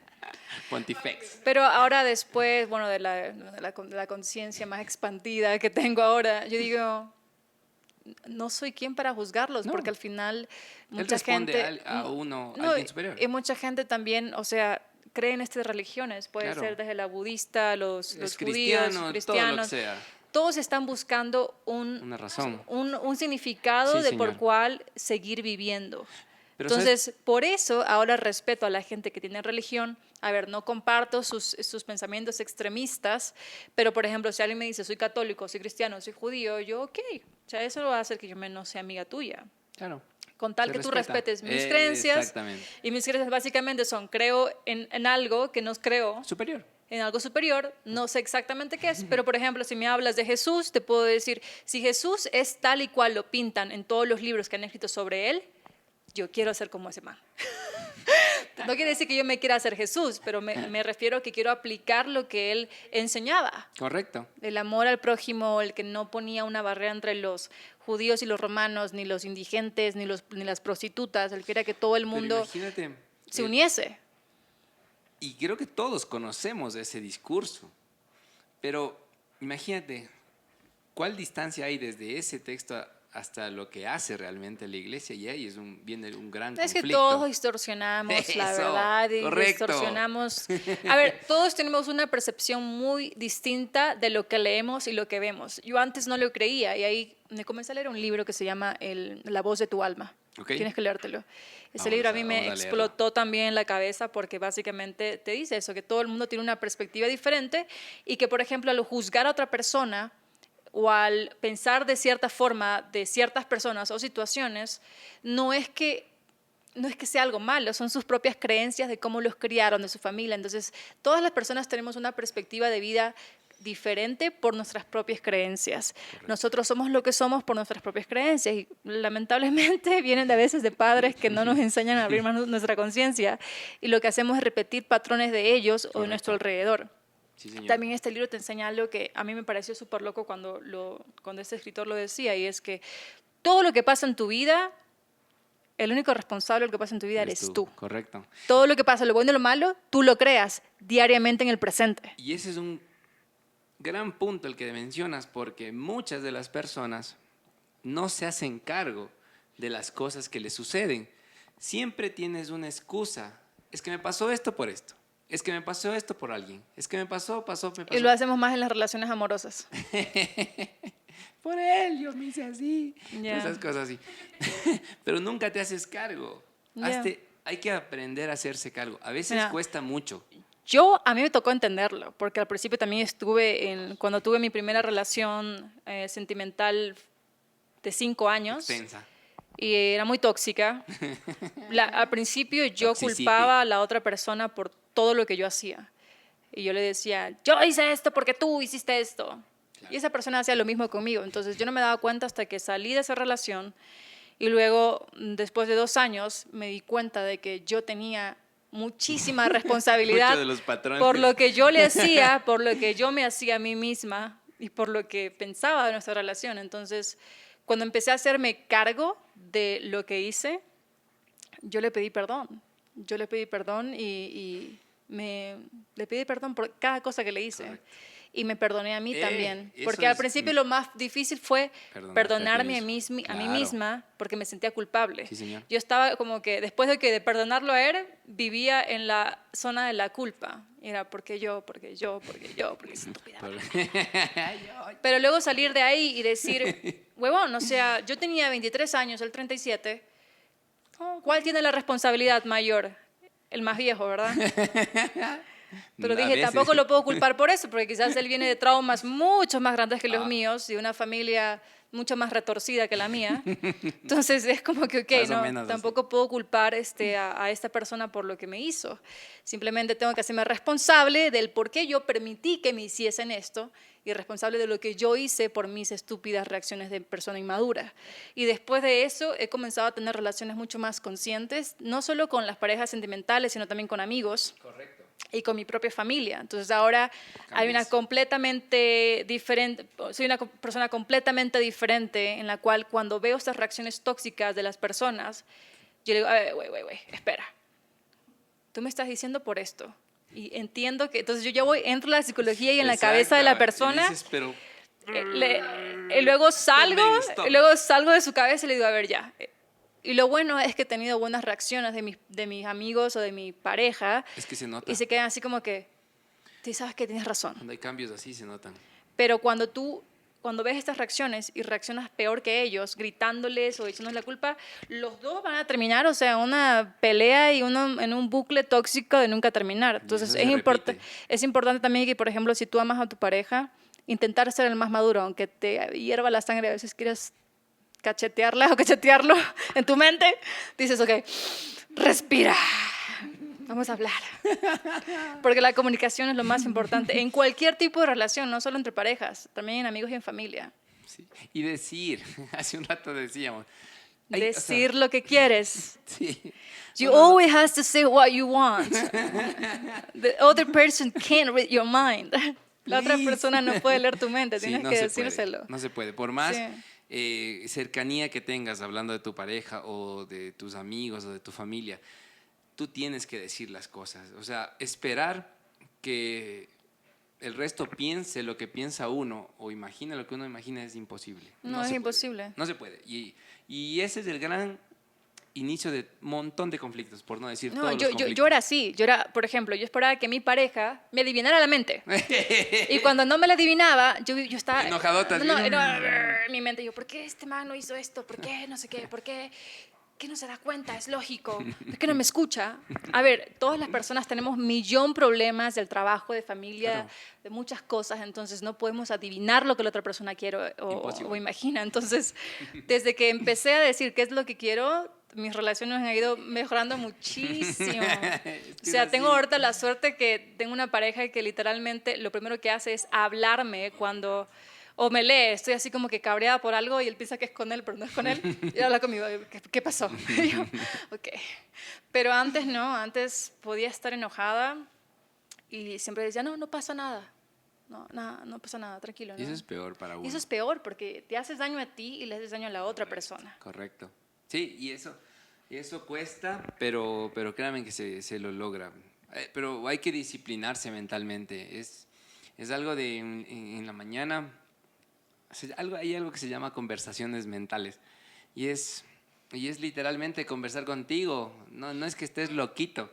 Speaker 1: Pontifex.
Speaker 2: Pero ahora después, bueno, de la conciencia más expandida que tengo ahora, yo digo, no soy quien para juzgarlos,
Speaker 1: No.
Speaker 2: porque al final
Speaker 1: Él
Speaker 2: mucha
Speaker 1: responde
Speaker 2: gente...
Speaker 1: a uno,
Speaker 2: no,
Speaker 1: alguien superior.
Speaker 2: y mucha gente también, o sea, cree en estas religiones, puede
Speaker 1: Claro.
Speaker 2: ser desde la budista, los
Speaker 1: Es
Speaker 2: judíos,
Speaker 1: cristiano, todo lo que
Speaker 2: cristianos.
Speaker 1: sea.
Speaker 2: Todos están buscando
Speaker 1: Una razón.
Speaker 2: un significado
Speaker 1: Sí,
Speaker 2: de por
Speaker 1: señor.
Speaker 2: cual seguir viviendo.
Speaker 1: Pero
Speaker 2: Entonces, por eso ahora respeto a la gente que tiene religión. A ver, no comparto sus pensamientos extremistas, pero por ejemplo, si alguien me dice soy católico, soy cristiano, soy judío, yo, ok, o sea, eso va a hacer que yo no sea amiga tuya.
Speaker 1: Claro.
Speaker 2: Con tal
Speaker 1: Se
Speaker 2: que tú
Speaker 1: respeta.
Speaker 2: respetes mis creencias.
Speaker 1: Exactamente.
Speaker 2: Y mis creencias básicamente son, creo en algo que no creo,
Speaker 1: Superior.
Speaker 2: en algo superior, no sé exactamente qué es, pero por ejemplo, si me hablas de Jesús, te puedo decir, si Jesús es tal y cual lo pintan en todos los libros que han escrito sobre él, yo quiero ser como ese man. No quiere decir que yo me quiera hacer Jesús, pero me refiero a que quiero aplicar lo que él enseñaba.
Speaker 1: Correcto.
Speaker 2: El amor al prójimo, el que no ponía una barrera entre los judíos y los romanos, ni los indigentes, ni las prostitutas, el que era que todo el
Speaker 1: Pero
Speaker 2: mundo
Speaker 1: imagínate.
Speaker 2: se uniese.
Speaker 1: Y creo que todos conocemos ese discurso. Pero imagínate, ¿cuál distancia hay desde ese texto hasta lo que hace realmente la iglesia? Y ahí viene un gran
Speaker 2: Es que
Speaker 1: conflicto.
Speaker 2: todos distorsionamos la
Speaker 1: Eso,
Speaker 2: verdad y
Speaker 1: correcto.
Speaker 2: distorsionamos. A ver, todos tenemos una percepción muy distinta de lo que leemos y lo que vemos. Yo antes no lo creía y ahí me comencé a leer un libro que se llama La voz de tu alma.
Speaker 1: Ok.
Speaker 2: Tienes que leértelo. Ese
Speaker 1: Vamos
Speaker 2: libro a
Speaker 1: a-
Speaker 2: mí me
Speaker 1: vamos a leerlo.
Speaker 2: explotó también en la cabeza porque básicamente te dice eso, que todo el mundo tiene una perspectiva diferente y que, por ejemplo, al juzgar a otra persona o al pensar de cierta forma de ciertas personas o situaciones, no es que sea algo malo, son sus propias creencias de cómo los criaron, de su familia. Entonces, todas las personas tenemos una perspectiva de vida diferente por nuestras propias creencias. Nosotros somos lo que somos por nuestras propias creencias y lamentablemente vienen a veces de padres que no nos enseñan a abrir más nuestra conciencia y lo que hacemos es repetir patrones de ellos o de nuestro alrededor.
Speaker 1: Sí, señor.
Speaker 2: También este libro te enseña algo que a mí me pareció súper loco cuando este escritor lo decía, y es que todo lo que pasa en tu vida, el único responsable de lo que pasa en tu vida eres tú.
Speaker 1: Correcto.
Speaker 2: Todo lo que pasa, lo bueno y lo malo, tú lo creas diariamente en el presente.
Speaker 1: Y ese es un gran punto el que mencionas, porque muchas de las personas no se hacen cargo de las cosas que les suceden. Siempre tienes una excusa. Es que me pasó esto por esto. Es que me pasó esto por alguien. Es que me pasó.
Speaker 2: Y lo hacemos más en las relaciones amorosas.
Speaker 1: Por él, yo me hice así.
Speaker 2: Ya.
Speaker 1: Esas cosas así. Pero nunca te haces cargo.
Speaker 2: Ya.
Speaker 1: Hay que aprender a hacerse cargo. A veces
Speaker 2: Mira.
Speaker 1: cuesta mucho.
Speaker 2: A mí me tocó entenderlo, porque al principio también cuando tuve mi primera relación sentimental de 5 años,
Speaker 1: Tensa.
Speaker 2: y era muy tóxica. Al principio yo
Speaker 1: Toxicity.
Speaker 2: culpaba a la otra persona por todo lo que yo hacía. Y yo le decía, yo hice esto porque tú hiciste esto. Y esa persona hacía lo mismo conmigo. Entonces yo no me daba cuenta hasta que salí de esa relación y luego, después de 2 años, me di cuenta de que yo tenía muchísima responsabilidad
Speaker 1: Muchos de los patrones.
Speaker 2: por lo que yo le hacía, por lo que yo me hacía a mí misma y por lo que pensaba de nuestra relación. Entonces, cuando empecé a hacerme cargo de lo que hice, yo le pedí perdón. Yo le pedí perdón y le pedí perdón por cada cosa que le hice.
Speaker 1: Correcto.
Speaker 2: Y me perdoné a mí también.
Speaker 1: eso
Speaker 2: Porque al
Speaker 1: es-
Speaker 2: principio lo más difícil fue perdonarme a mí
Speaker 1: mismo.
Speaker 2: misma
Speaker 1: Claro.
Speaker 2: porque me sentía culpable.
Speaker 1: Sí, señor.
Speaker 2: Yo estaba como que, después de perdonarlo a él, vivía en la zona de la culpa. Y era, porque yo, porque estúpida. Pero luego salir de ahí y decir, huevón, o sea, yo tenía 23 años, él 37. ¿Cuál tiene la responsabilidad mayor? El más viejo, ¿verdad? Pero
Speaker 1: A
Speaker 2: dije,
Speaker 1: veces.
Speaker 2: tampoco lo puedo culpar por eso, porque quizás él viene de traumas mucho más grandes que los
Speaker 1: Ah.
Speaker 2: míos, de una familia mucho más retorcida que la mía. Entonces es como que,
Speaker 1: Más o
Speaker 2: no,
Speaker 1: menos así.
Speaker 2: tampoco puedo culpar a esta persona por lo que me hizo. Simplemente tengo que hacerme responsable del por qué yo permití que me hiciesen esto y responsable de lo que yo hice por mis estúpidas reacciones de persona inmadura. Y después de eso he comenzado a tener relaciones mucho más conscientes, no solo con las parejas sentimentales, sino también con amigos.
Speaker 1: Correcto.
Speaker 2: Y con mi propia familia. Entonces ahora hay una
Speaker 1: Cambias.
Speaker 2: completamente diferente, soy una persona completamente diferente en la cual cuando veo estas reacciones tóxicas de las personas, Yo le digo, a ver, güey, espera. Tú me estás diciendo por esto. Y entiendo que, entonces yo ya entro en la psicología y en la cabeza de la persona.
Speaker 1: Y dices, pero
Speaker 2: Y luego salgo de su cabeza y le digo, a ver, ya. Y lo bueno es que he tenido buenas reacciones de mis amigos o de mi pareja.
Speaker 1: es que se nota.
Speaker 2: Y se quedan así como que, tú sabes que tienes razón.
Speaker 1: Cuando hay cambios así se notan.
Speaker 2: Pero cuando ves estas reacciones y reaccionas peor que ellos, gritándoles o echándoles la culpa, los dos van a terminar, o sea, una pelea y uno en un bucle tóxico de nunca terminar. Entonces
Speaker 1: eso se repite.
Speaker 2: es importante también que, por ejemplo, si tú amas a tu pareja, intentar ser el más maduro, aunque te hierva la sangre, a veces quieres cachetearla o cachetearlo en tu mente, dices, ok, respira. Vamos a hablar. Porque la comunicación es lo más importante en cualquier tipo de relación, no solo entre parejas, también en amigos y en familia.
Speaker 1: Sí. Y decir, hace un rato decíamos.
Speaker 2: Decir lo que quieres.
Speaker 1: Sí.
Speaker 2: You always have to say what you want. The other person can't read your mind. La otra persona no puede leer tu mente,
Speaker 1: Sí,
Speaker 2: tienes
Speaker 1: no
Speaker 2: que
Speaker 1: se
Speaker 2: decírselo.
Speaker 1: puede, no se puede. Por más
Speaker 2: Sí.
Speaker 1: cercanía que tengas hablando de tu pareja o de tus amigos o de tu familia, tú tienes que decir las cosas. O sea, esperar que el resto piense lo que piensa uno o imagine lo que uno imagina es imposible.
Speaker 2: No,
Speaker 1: se
Speaker 2: es
Speaker 1: puede.
Speaker 2: imposible.
Speaker 1: No se puede. Y ese es el gran inicio de un montón de conflictos, por no decir
Speaker 2: No,
Speaker 1: todos los conflictos.
Speaker 2: yo era así. Por ejemplo, yo esperaba que mi pareja me adivinara la mente. Y cuando no me la adivinaba, yo estaba...
Speaker 1: Enojadota,
Speaker 2: No,
Speaker 1: así.
Speaker 2: mi mente, ¿por qué este man no hizo esto? ¿Por qué no sé qué? ¿Por qué? ¿Qué no se da cuenta? Es lógico. ¿Por qué no me escucha? A ver, todas las personas tenemos millón problemas del trabajo, de familia,
Speaker 1: Claro.
Speaker 2: de muchas cosas, entonces no podemos adivinar lo que la otra persona quiere
Speaker 1: Imposible.
Speaker 2: o imagina. Entonces, desde que empecé a decir qué es lo que quiero, mis relaciones han ido mejorando muchísimo.
Speaker 1: Es que
Speaker 2: O sea,
Speaker 1: es
Speaker 2: tengo
Speaker 1: así.
Speaker 2: ahorita la suerte que tengo una pareja que literalmente lo primero que hace es hablarme cuando... O me lee, estoy así como que cabreada por algo y él piensa que es con él, pero no es con él. Y habla conmigo, ¿qué pasó? Y yo, ok. Pero antes no, antes podía estar enojada y siempre decía, no pasa nada. No pasa nada, tranquilo.
Speaker 1: Y eso
Speaker 2: ¿no?
Speaker 1: es peor para uno.
Speaker 2: Y eso es peor porque te haces daño a ti y le haces daño a la otra persona.
Speaker 1: Correcto. Sí, y eso cuesta, pero créanme que se lo logra. Pero hay que disciplinarse mentalmente. Es algo de en la mañana, hay algo que se llama conversaciones mentales. Y es literalmente conversar contigo. No es que estés loquito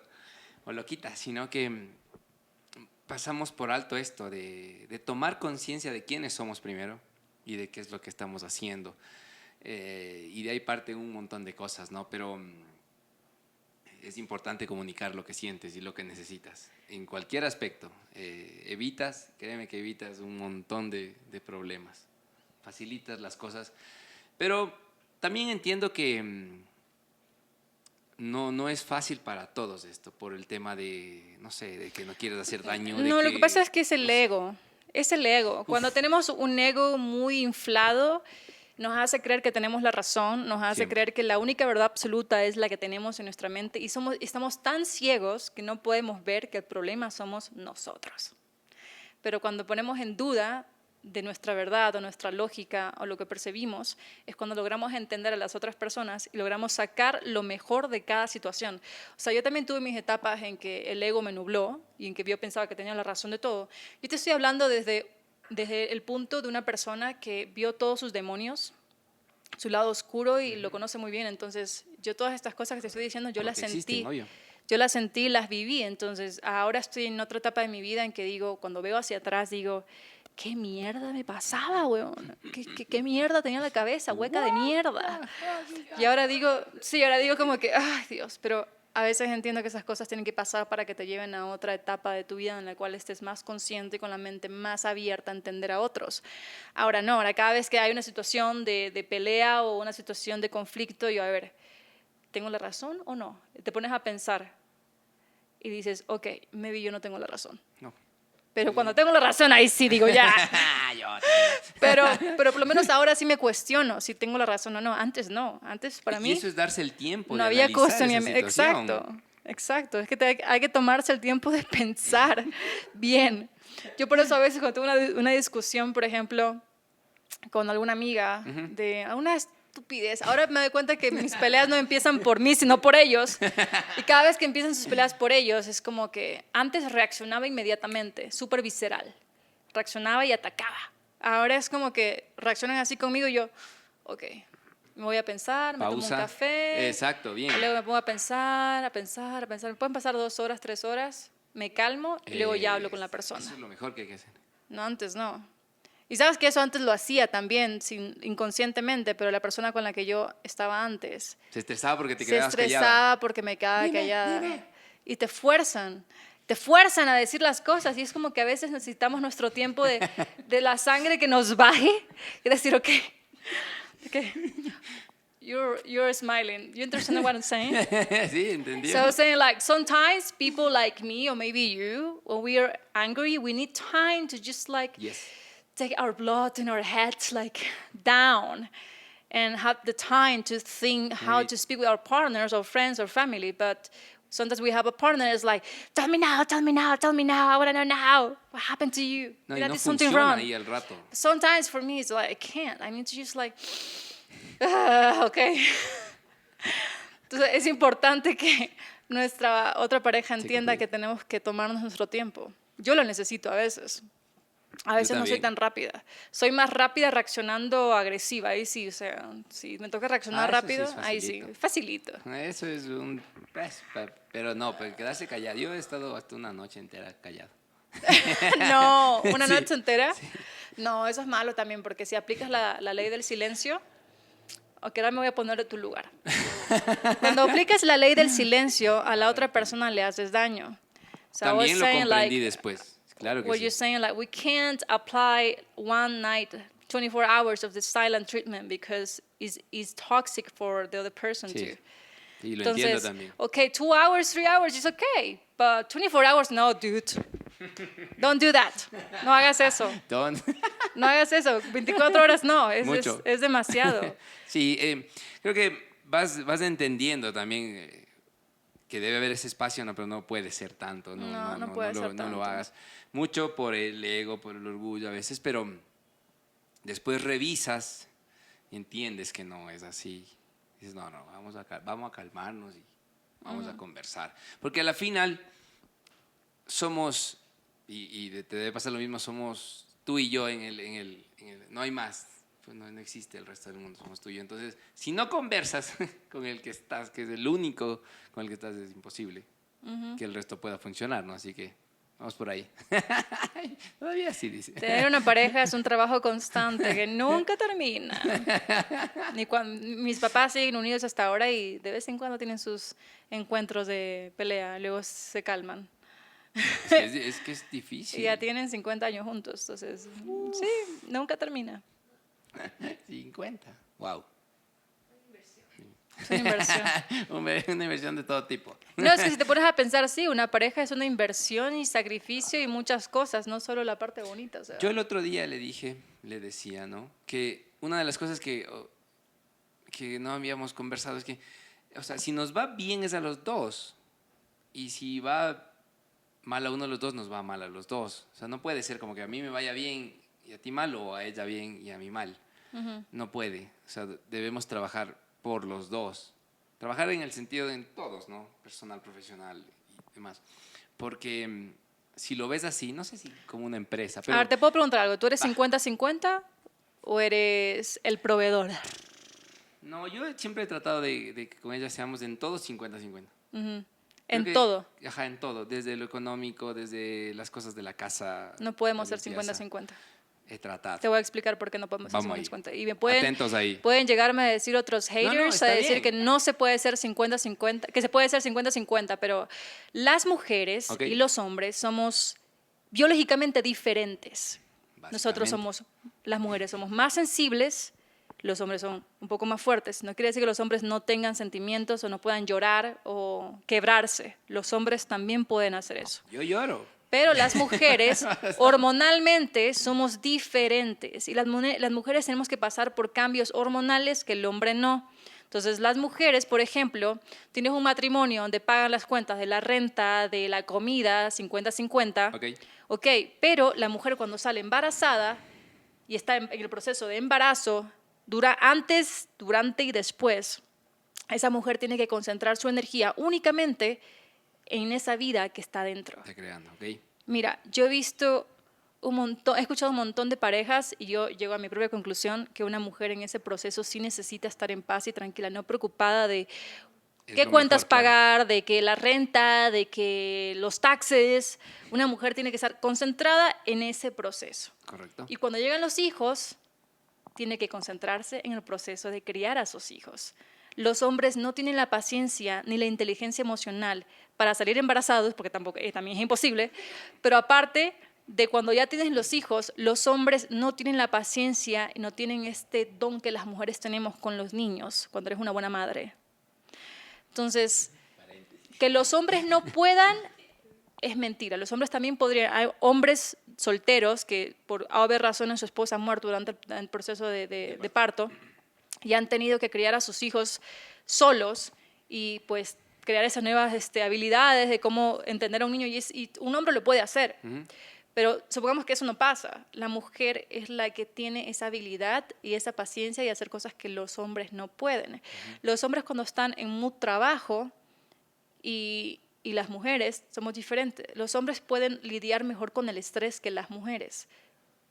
Speaker 1: o loquita, sino que pasamos por alto esto de tomar conciencia de quiénes somos primero y de qué es lo que estamos haciendo. Y de ahí parte un montón de cosas, ¿no? Pero es importante comunicar lo que sientes y lo que necesitas en cualquier aspecto. Créeme que evitas un montón de problemas, facilitas las cosas, pero también entiendo que no es fácil para todos esto por el tema de, no sé, de que no quieres hacer daño.
Speaker 2: No, lo que pasa es que es el ego. Es el ego. Cuando tenemos un ego muy inflado, nos hace creer que tenemos la razón, nos hace
Speaker 1: Siempre.
Speaker 2: creer que la única verdad absoluta es la que tenemos en nuestra mente y estamos tan ciegos que no podemos ver que el problema somos nosotros. Pero cuando ponemos en duda de nuestra verdad o nuestra lógica o lo que percibimos, es cuando logramos entender a las otras personas y logramos sacar lo mejor de cada situación. O sea, yo también tuve mis etapas en que el ego me nubló y en que yo pensaba que tenía la razón de todo. Yo te estoy hablando desde el punto de una persona que vio todos sus demonios, su lado oscuro y lo conoce muy bien. Entonces, yo todas estas cosas que te estoy diciendo, yo las
Speaker 1: Porque
Speaker 2: sentí.
Speaker 1: existen, obvio.
Speaker 2: Yo las sentí, las viví. Entonces, ahora estoy en otra etapa de mi vida en que digo, cuando veo hacia atrás, digo, ¿qué mierda me pasaba, weón? ¿Qué mierda tenía la cabeza? Hueca de mierda. Y ahora digo como que, ay, Dios, pero a veces entiendo que esas cosas tienen que pasar para que te lleven a otra etapa de tu vida en la cual estés más consciente y con la mente más abierta a entender a otros. Ahora cada vez que hay una situación de pelea o una situación de conflicto, yo, a ver, ¿tengo la razón o no? Te pones a pensar y dices, ok, maybe yo no tengo la razón.
Speaker 1: No.
Speaker 2: Pero cuando tengo la razón, ahí sí digo, ya. Pero por lo menos ahora sí me cuestiono si tengo la razón o no. Antes no. Antes para mí
Speaker 1: Y eso es darse el tiempo
Speaker 2: no
Speaker 1: de
Speaker 2: había
Speaker 1: analizar esa
Speaker 2: cuestionamiento.
Speaker 1: situación.
Speaker 2: Exacto. Es que hay que tomarse el tiempo de pensar bien. Yo por eso a veces cuando tengo una discusión, por ejemplo, con alguna amiga, estupidez. Ahora me doy cuenta que mis peleas no empiezan por mí, sino por ellos. Y cada vez que empiezan sus peleas por ellos, es como que antes reaccionaba inmediatamente, súper visceral. Reaccionaba y atacaba. Ahora es como que reaccionan así conmigo y yo, ok, me voy a pensar, me tomo un café.
Speaker 1: Exacto, bien.
Speaker 2: Y luego me pongo a pensar, a pensar, a pensar. Pueden pasar 2 horas, 3 horas, me calmo y luego ya hablo con la persona.
Speaker 1: Eso es lo mejor que hay que hacer.
Speaker 2: No, antes no. Y sabes que eso antes lo hacía también, inconscientemente, pero la persona con la que yo estaba antes
Speaker 1: Se estresaba porque te
Speaker 2: se
Speaker 1: quedabas
Speaker 2: estresaba
Speaker 1: callada.
Speaker 2: porque me quedaba
Speaker 1: Dime,
Speaker 2: callada.
Speaker 1: dime.
Speaker 2: Y te fuerzan a decir las cosas. Y es como que a veces necesitamos nuestro tiempo de la sangre que nos baje y decir, ok, you're smiling. You understand what I'm saying?
Speaker 1: Sí, entendí.
Speaker 2: So I was saying, like, sometimes people like me or maybe you, when we are angry, we need time to just like
Speaker 1: Yes.
Speaker 2: take our blood in our heads like down and have the time to think how
Speaker 1: Maybe.
Speaker 2: to speak with our partners or friends or family. But sometimes we have a partner that's like, tell me now, tell me now, tell me now. I want to know now. What happened to you?
Speaker 1: No,
Speaker 2: Did
Speaker 1: y
Speaker 2: I
Speaker 1: no
Speaker 2: do something
Speaker 1: funciona
Speaker 2: wrong?
Speaker 1: ahí al rato.
Speaker 2: Sometimes for me, it's like, I can't. I need to just like, okay. Entonces es importante que nuestra otra pareja entienda que tenemos que tomarnos nuestro tiempo. Yo lo necesito a veces. A veces no soy
Speaker 1: también.
Speaker 2: tan rápida. Soy más rápida reaccionando agresiva. Ahí sí, o sea, si me toca reaccionar
Speaker 1: Eso sí
Speaker 2: rápido,
Speaker 1: es
Speaker 2: ahí sí,
Speaker 1: facilito.
Speaker 2: facilito.
Speaker 1: Eso es un... pero no, pero quedarse callado. Yo he estado hasta una noche entera callado.
Speaker 2: No, una
Speaker 1: Sí,
Speaker 2: noche entera. No, eso es malo también, porque si aplicas la ley del silencio, ok, ahora me voy a poner de tu lugar. Cuando aplicas la ley del silencio, a la otra persona le haces daño. So I was
Speaker 1: También lo
Speaker 2: saying,
Speaker 1: comprendí
Speaker 2: like,
Speaker 1: después. Claro que
Speaker 2: what
Speaker 1: sí.
Speaker 2: you're saying, like, we can't apply one night, 24 hours of the silent treatment because it's toxic for the other person
Speaker 1: Sí.
Speaker 2: too.
Speaker 1: Y lo entiendo
Speaker 2: Entonces,
Speaker 1: también.
Speaker 2: okay, 2 hours, 3 hours is okay, but 24 hours, no, dude. Don't do that. No hagas eso.
Speaker 1: Don-
Speaker 2: No hagas eso. 24 horas no,
Speaker 1: Mucho.
Speaker 2: es demasiado.
Speaker 1: Sí, creo que vas entendiendo también que debe haber ese espacio, no, pero no puede ser tanto.
Speaker 2: No puede ser
Speaker 1: No lo
Speaker 2: tanto.
Speaker 1: hagas. Mucho por el ego, por el orgullo a veces, pero después revisas y entiendes que no es así. Dices, no, vamos a calmarnos y vamos a conversar. Porque a la final somos, y te debe pasar lo mismo, somos tú y yo no hay más. Pues no existe el resto del mundo, somos tú y yo. Entonces, si no conversas con el que estás, que es el único con el que estás, es imposible que el resto pueda funcionar, ¿no? Así que vamos por ahí. Todavía sí, dice.
Speaker 2: Tener una pareja es un trabajo constante que nunca termina. Mis papás siguen unidos hasta ahora y de vez en cuando tienen sus encuentros de pelea, luego se calman.
Speaker 1: Es que es difícil.
Speaker 2: Y ya tienen 50 años juntos, entonces sí, nunca termina.
Speaker 1: 50. Wow.
Speaker 2: Es una inversión.
Speaker 1: Una inversión de todo tipo.
Speaker 2: No, es que si te pones a pensar, sí, una pareja es una inversión y sacrificio y muchas cosas, no solo la parte bonita. O sea.
Speaker 1: Yo el otro día le decía, ¿no? Que una de las cosas que no habíamos conversado es que, o sea, si nos va bien es a los dos. Y si va mal a uno de los dos, nos va mal a los dos. O sea, no puede ser como que a mí me vaya bien y a ti mal, o a ella bien y a mí mal. No puede. O sea, debemos trabajar por los dos. Trabajar en el sentido de en todos, ¿no? Personal, profesional y demás. Porque si lo ves así, no sé si como una empresa, pero...
Speaker 2: A ver, te puedo preguntar algo. ¿Tú eres 50-50 o eres el proveedor?
Speaker 1: No, yo siempre he tratado de que con ella seamos en todos 50-50.
Speaker 2: En todo.
Speaker 1: Ajá, en todo. Desde lo económico, desde las cosas de la casa.
Speaker 2: No podemos
Speaker 1: la
Speaker 2: ser
Speaker 1: limpieza.
Speaker 2: 50-50.
Speaker 1: He tratado.
Speaker 2: Te voy a explicar por qué no podemos ser
Speaker 1: Vamos ahí.
Speaker 2: 50-50. Y
Speaker 1: Atentos ahí.
Speaker 2: pueden llegarme a decir otros haters,
Speaker 1: está
Speaker 2: a decir
Speaker 1: bien.
Speaker 2: que no se puede ser 50-50, que se puede ser 50-50, pero las mujeres
Speaker 1: Ok.
Speaker 2: y los hombres somos biológicamente diferentes. Nosotros
Speaker 1: Básicamente.
Speaker 2: las mujeres somos más sensibles, los hombres son un poco más fuertes. No quiere decir que los hombres no tengan sentimientos o no puedan llorar o quebrarse. Los hombres también pueden hacer eso.
Speaker 1: Yo lloro.
Speaker 2: Pero las mujeres hormonalmente somos diferentes y las mujeres tenemos que pasar por cambios hormonales que el hombre no. Entonces las mujeres, por ejemplo, tienes un matrimonio donde pagan las cuentas de la renta, de la comida, 50-50. Ok, pero la mujer cuando sale embarazada y está en el proceso de embarazo, antes, durante y después, esa mujer tiene que concentrar su energía únicamente en esa vida que está dentro.
Speaker 1: Está creando, ¿ok?
Speaker 2: Mira, yo he visto he escuchado un montón de parejas y yo llego a mi propia conclusión que una mujer en ese proceso sí necesita estar en paz y tranquila, no preocupada de qué cuentas pagar, de que la renta, de que los taxes. Una mujer tiene que estar concentrada en ese proceso.
Speaker 1: Correcto.
Speaker 2: Y cuando llegan los hijos, tiene que concentrarse en el proceso de criar a sus hijos. Los hombres no tienen la paciencia ni la inteligencia emocional para salir embarazados, porque también es imposible, pero aparte de cuando ya tienes los hijos, los hombres no tienen la paciencia y no tienen este don que las mujeres tenemos con los niños cuando eres una buena madre. Entonces, que los hombres no puedan es mentira. Los hombres también podrían. Hay hombres solteros que por haber razones su esposa ha muerto durante el proceso de parto y han tenido que criar a sus hijos solos y pues crear esas nuevas habilidades de cómo entender a un niño y un hombre lo puede hacer. Pero supongamos que eso no pasa. La mujer es la que tiene esa habilidad y esa paciencia y hacer cosas que los hombres no pueden. Los hombres cuando están en un trabajo y las mujeres somos diferentes. Los hombres pueden lidiar mejor con el estrés que las mujeres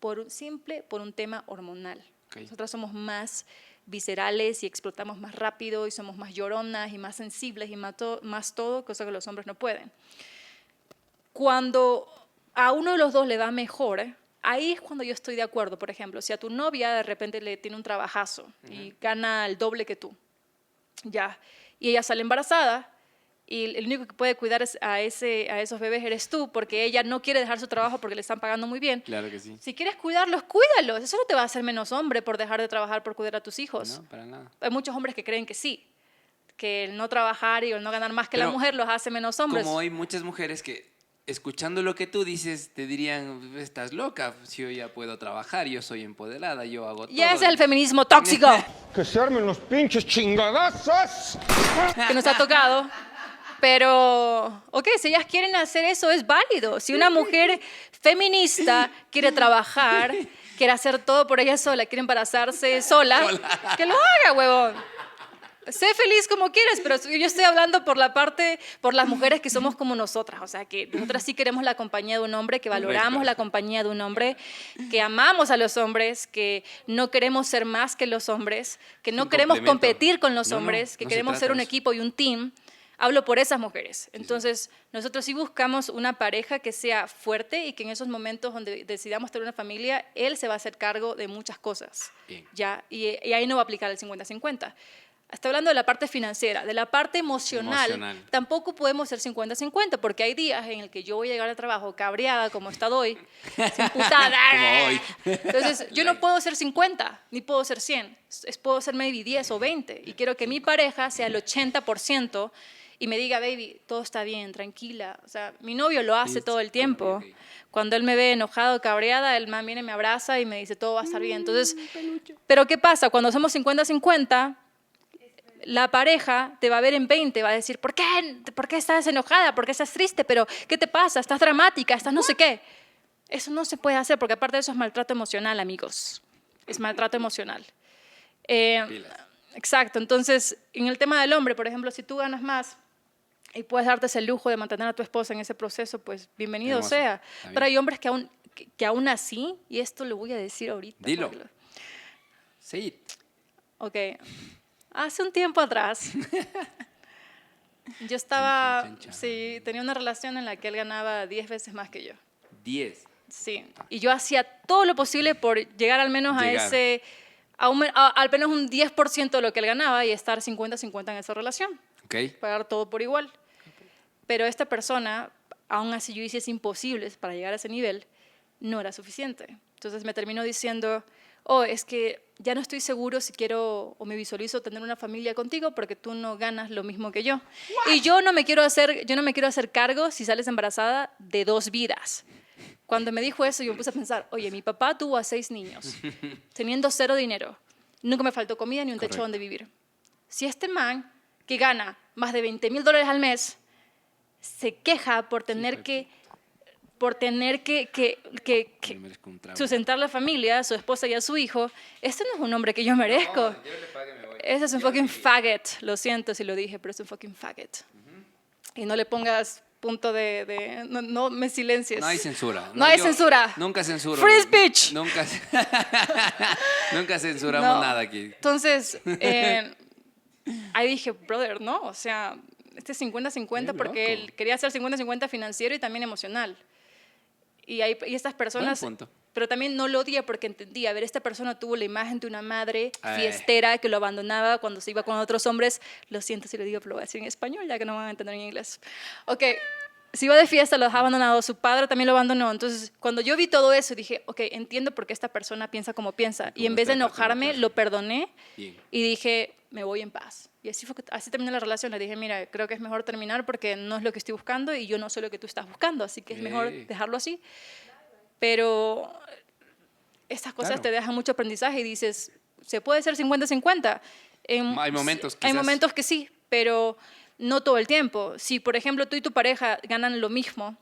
Speaker 2: por un tema hormonal. Okay. Nosotras somos más viscerales y explotamos más rápido y somos más lloronas y más sensibles y más todo, cosa que los hombres no pueden. Cuando a uno de los dos le va mejor, ahí es cuando yo estoy de acuerdo. Por ejemplo, si a tu novia de repente le tiene un trabajazo y gana el doble que tú, ya, y ella sale embarazada y el único que puede cuidar a esos bebés eres tú, porque ella no quiere dejar su trabajo porque le están pagando muy bien.
Speaker 1: Claro que sí.
Speaker 2: Si quieres cuidarlos, cuídalos. Eso no te va a hacer menos hombre por dejar de trabajar por cuidar a tus hijos.
Speaker 1: No, para nada.
Speaker 2: Hay muchos hombres que creen que sí, que el no trabajar y el no ganar más que la mujer los hace menos hombres.
Speaker 1: Como hay muchas mujeres que, escuchando lo que tú dices, te dirían, estás loca, si yo ya puedo trabajar, yo soy empoderada, yo hago todo.
Speaker 2: Y ese es el feminismo tóxico.
Speaker 3: ¡Que se armen los pinches chingadazos!
Speaker 2: Que nos ha tocado. Pero, ok, si ellas quieren hacer eso, es válido. Si una mujer feminista quiere trabajar, quiere hacer todo por ella sola, quiere embarazarse sola, que lo haga, huevón. Sé feliz como quieres, pero yo estoy hablando por las mujeres que somos como nosotras. O sea, que nosotras sí queremos la compañía de un hombre, que valoramos la compañía de un hombre, que amamos a los hombres, que no queremos ser más que los hombres, que no queremos competir con los hombres, que queremos ser un equipo y un team. Hablo por esas mujeres. Entonces, nosotros sí buscamos una pareja que sea fuerte y que en esos momentos donde decidamos tener una familia, él se va a hacer cargo de muchas cosas. ¿Ya? Y ahí no va a aplicar el 50-50. Está hablando de la parte financiera, de la parte emocional. Tampoco podemos ser 50-50, porque hay días en el que yo voy a llegar al trabajo cabreada, como he estado hoy, imputada.
Speaker 1: Como hoy.
Speaker 2: Entonces, yo no puedo ser 50, ni puedo ser 100. Puedo ser maybe 10 o 20. Y quiero que mi pareja sea el 80% y me diga, baby, todo está bien, tranquila. O sea, mi novio lo hace todo el tiempo. Cuando él me ve enojado, cabreada, el man viene, me abraza y me dice, todo va a estar bien. Entonces, pero ¿qué pasa? Cuando somos 50-50, la pareja te va a ver en 20, va a decir, ¿por qué estás enojada? ¿Por qué estás triste? ¿Pero qué te pasa? ¿Estás dramática? ¿Estás no sé qué? Eso no se puede hacer, porque aparte de eso es maltrato emocional, amigos. Es maltrato emocional. Exacto. Entonces, en el tema del hombre, por ejemplo, si tú ganas más y puedes darte ese lujo de mantener a tu esposa en ese proceso, pues bienvenido hermoso sea. Pero hay hombres que aún así, y esto lo voy a decir ahorita.
Speaker 1: Dilo. Sí.
Speaker 2: Ok. Hace un tiempo atrás, yo estaba, sí, tenía una relación en la que él ganaba 10 veces más que yo.
Speaker 1: 10.
Speaker 2: Sí, y yo hacía todo lo posible por llegar al menos al menos un 10% de lo que él ganaba y estar 50-50 en esa relación.
Speaker 1: Okay.
Speaker 2: Pagar todo por igual. Pero esta persona, aún así yo hice imposibles para llegar a ese nivel, no era suficiente. Entonces me terminó diciendo, es que ya no estoy seguro si quiero o me visualizo tener una familia contigo porque tú no ganas lo mismo que yo. What? Y yo no me quiero hacer cargo si sales embarazada de 2 vidas. Cuando me dijo eso, yo me puse a pensar, oye, mi papá tuvo a 6 niños, teniendo 0 dinero. Nunca me faltó comida ni un techo donde vivir. Si este man, que gana más de $20,000 al mes, se queja por tener que por tener
Speaker 1: Me merezco un trago.
Speaker 2: sustentar la familia, a su esposa y a su hijo, este no es un hombre que yo merezco.
Speaker 1: No, yo le pague, me voy.
Speaker 2: Ese es un
Speaker 1: Yo
Speaker 2: fucking
Speaker 1: le-
Speaker 2: faggot. Lo siento si lo dije, pero es un fucking faggot. Y no le pongas punto no me silencies.
Speaker 1: No hay censura.
Speaker 2: No hay
Speaker 1: yo
Speaker 2: censura.
Speaker 1: Nunca censuro.
Speaker 2: Free speech.
Speaker 1: Nunca, nunca censuramos
Speaker 2: No.
Speaker 1: nada aquí.
Speaker 2: Entonces, ahí dije, brother, no, o sea, este es 50-50
Speaker 1: Qué
Speaker 2: porque
Speaker 1: loco.
Speaker 2: él quería ser 50-50 financiero y también emocional. Y estas personas,
Speaker 1: Buen punto.
Speaker 2: pero también no lo odié porque entendía, a ver, esta persona tuvo la imagen de una madre
Speaker 1: Ay.
Speaker 2: fiestera que lo abandonaba cuando se iba con otros hombres. Lo siento si lo digo, pero lo voy a decir en español, ya que no me van a entender en inglés. Ok, se iba de fiesta, lo dejaba abandonado, su padre también lo abandonó. Entonces, cuando yo vi todo eso, dije, ok, entiendo por qué esta persona piensa como piensa. Y en vez de
Speaker 1: está tratando
Speaker 2: enojarme,
Speaker 1: claro.
Speaker 2: lo perdoné
Speaker 1: Bien.
Speaker 2: y dije, me voy en paz. Y así terminó la relación. Le dije, mira, creo que es mejor terminar porque no es lo que estoy buscando y yo no soy lo que tú estás buscando, así que es mejor dejarlo así. Pero estas cosas
Speaker 1: Claro.
Speaker 2: te dejan mucho aprendizaje y dices, ¿se puede ser 50-50?
Speaker 1: Hay momentos,
Speaker 2: Hay
Speaker 1: quizás.
Speaker 2: momentos que sí, pero no todo el tiempo. Si, por ejemplo, tú y tu pareja ganan lo mismo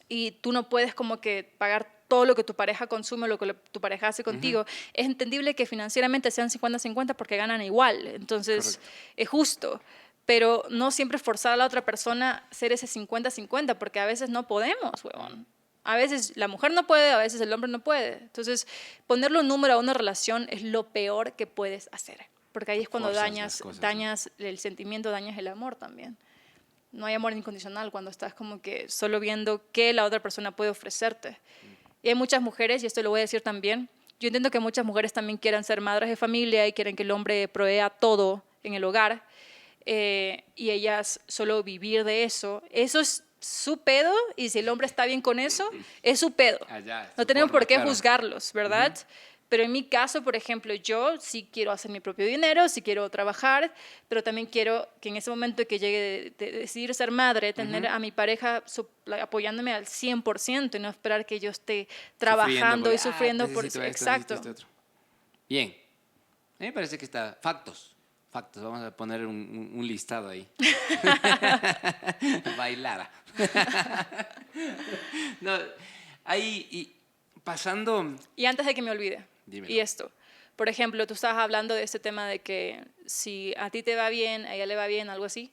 Speaker 2: y tú no puedes como que pagar todo lo que tu pareja consume, lo que tu pareja hace contigo, es entendible que financieramente sean 50-50 porque ganan igual. Entonces, es justo. Pero no siempre forzar a la otra persona a ser ese 50-50 porque a veces no podemos, huevón. A veces la mujer no puede, a veces el hombre no puede. Entonces, ponerle un número a una relación es lo peor que puedes hacer. Porque ahí es cuando
Speaker 1: Forzas las cosas, ¿no?
Speaker 2: dañas el sentimiento, dañas el amor también. No hay amor incondicional cuando estás como que solo viendo qué la otra persona puede ofrecerte. Y hay muchas mujeres, y esto lo voy a decir también, yo entiendo que muchas mujeres también quieran ser madres de familia y quieren que el hombre provea todo en el hogar y ellas solo vivir de eso. Eso es su pedo y si el hombre está bien con eso, es su pedo.
Speaker 1: Allá,
Speaker 2: No
Speaker 1: su
Speaker 2: tenemos
Speaker 1: forma,
Speaker 2: por qué
Speaker 1: claro.
Speaker 2: juzgarlos, ¿verdad? Pero en mi caso, por ejemplo, yo sí quiero hacer mi propio dinero, sí quiero trabajar, pero también quiero que en ese momento que llegue de decidir ser madre, tener a mi pareja apoyándome al 100% y no esperar que yo esté trabajando y sufriendo por...
Speaker 1: necesito esto,
Speaker 2: Exacto.
Speaker 1: necesito esto otro. Bien. A mí me parece que está... Factos. Vamos a poner un listado ahí. Bailara. No, ahí, y pasando...
Speaker 2: Y antes de que me olvide,
Speaker 1: Dímelo.
Speaker 2: y esto, por ejemplo, tú estabas hablando de este tema de que si a ti te va bien, a ella le va bien, algo así.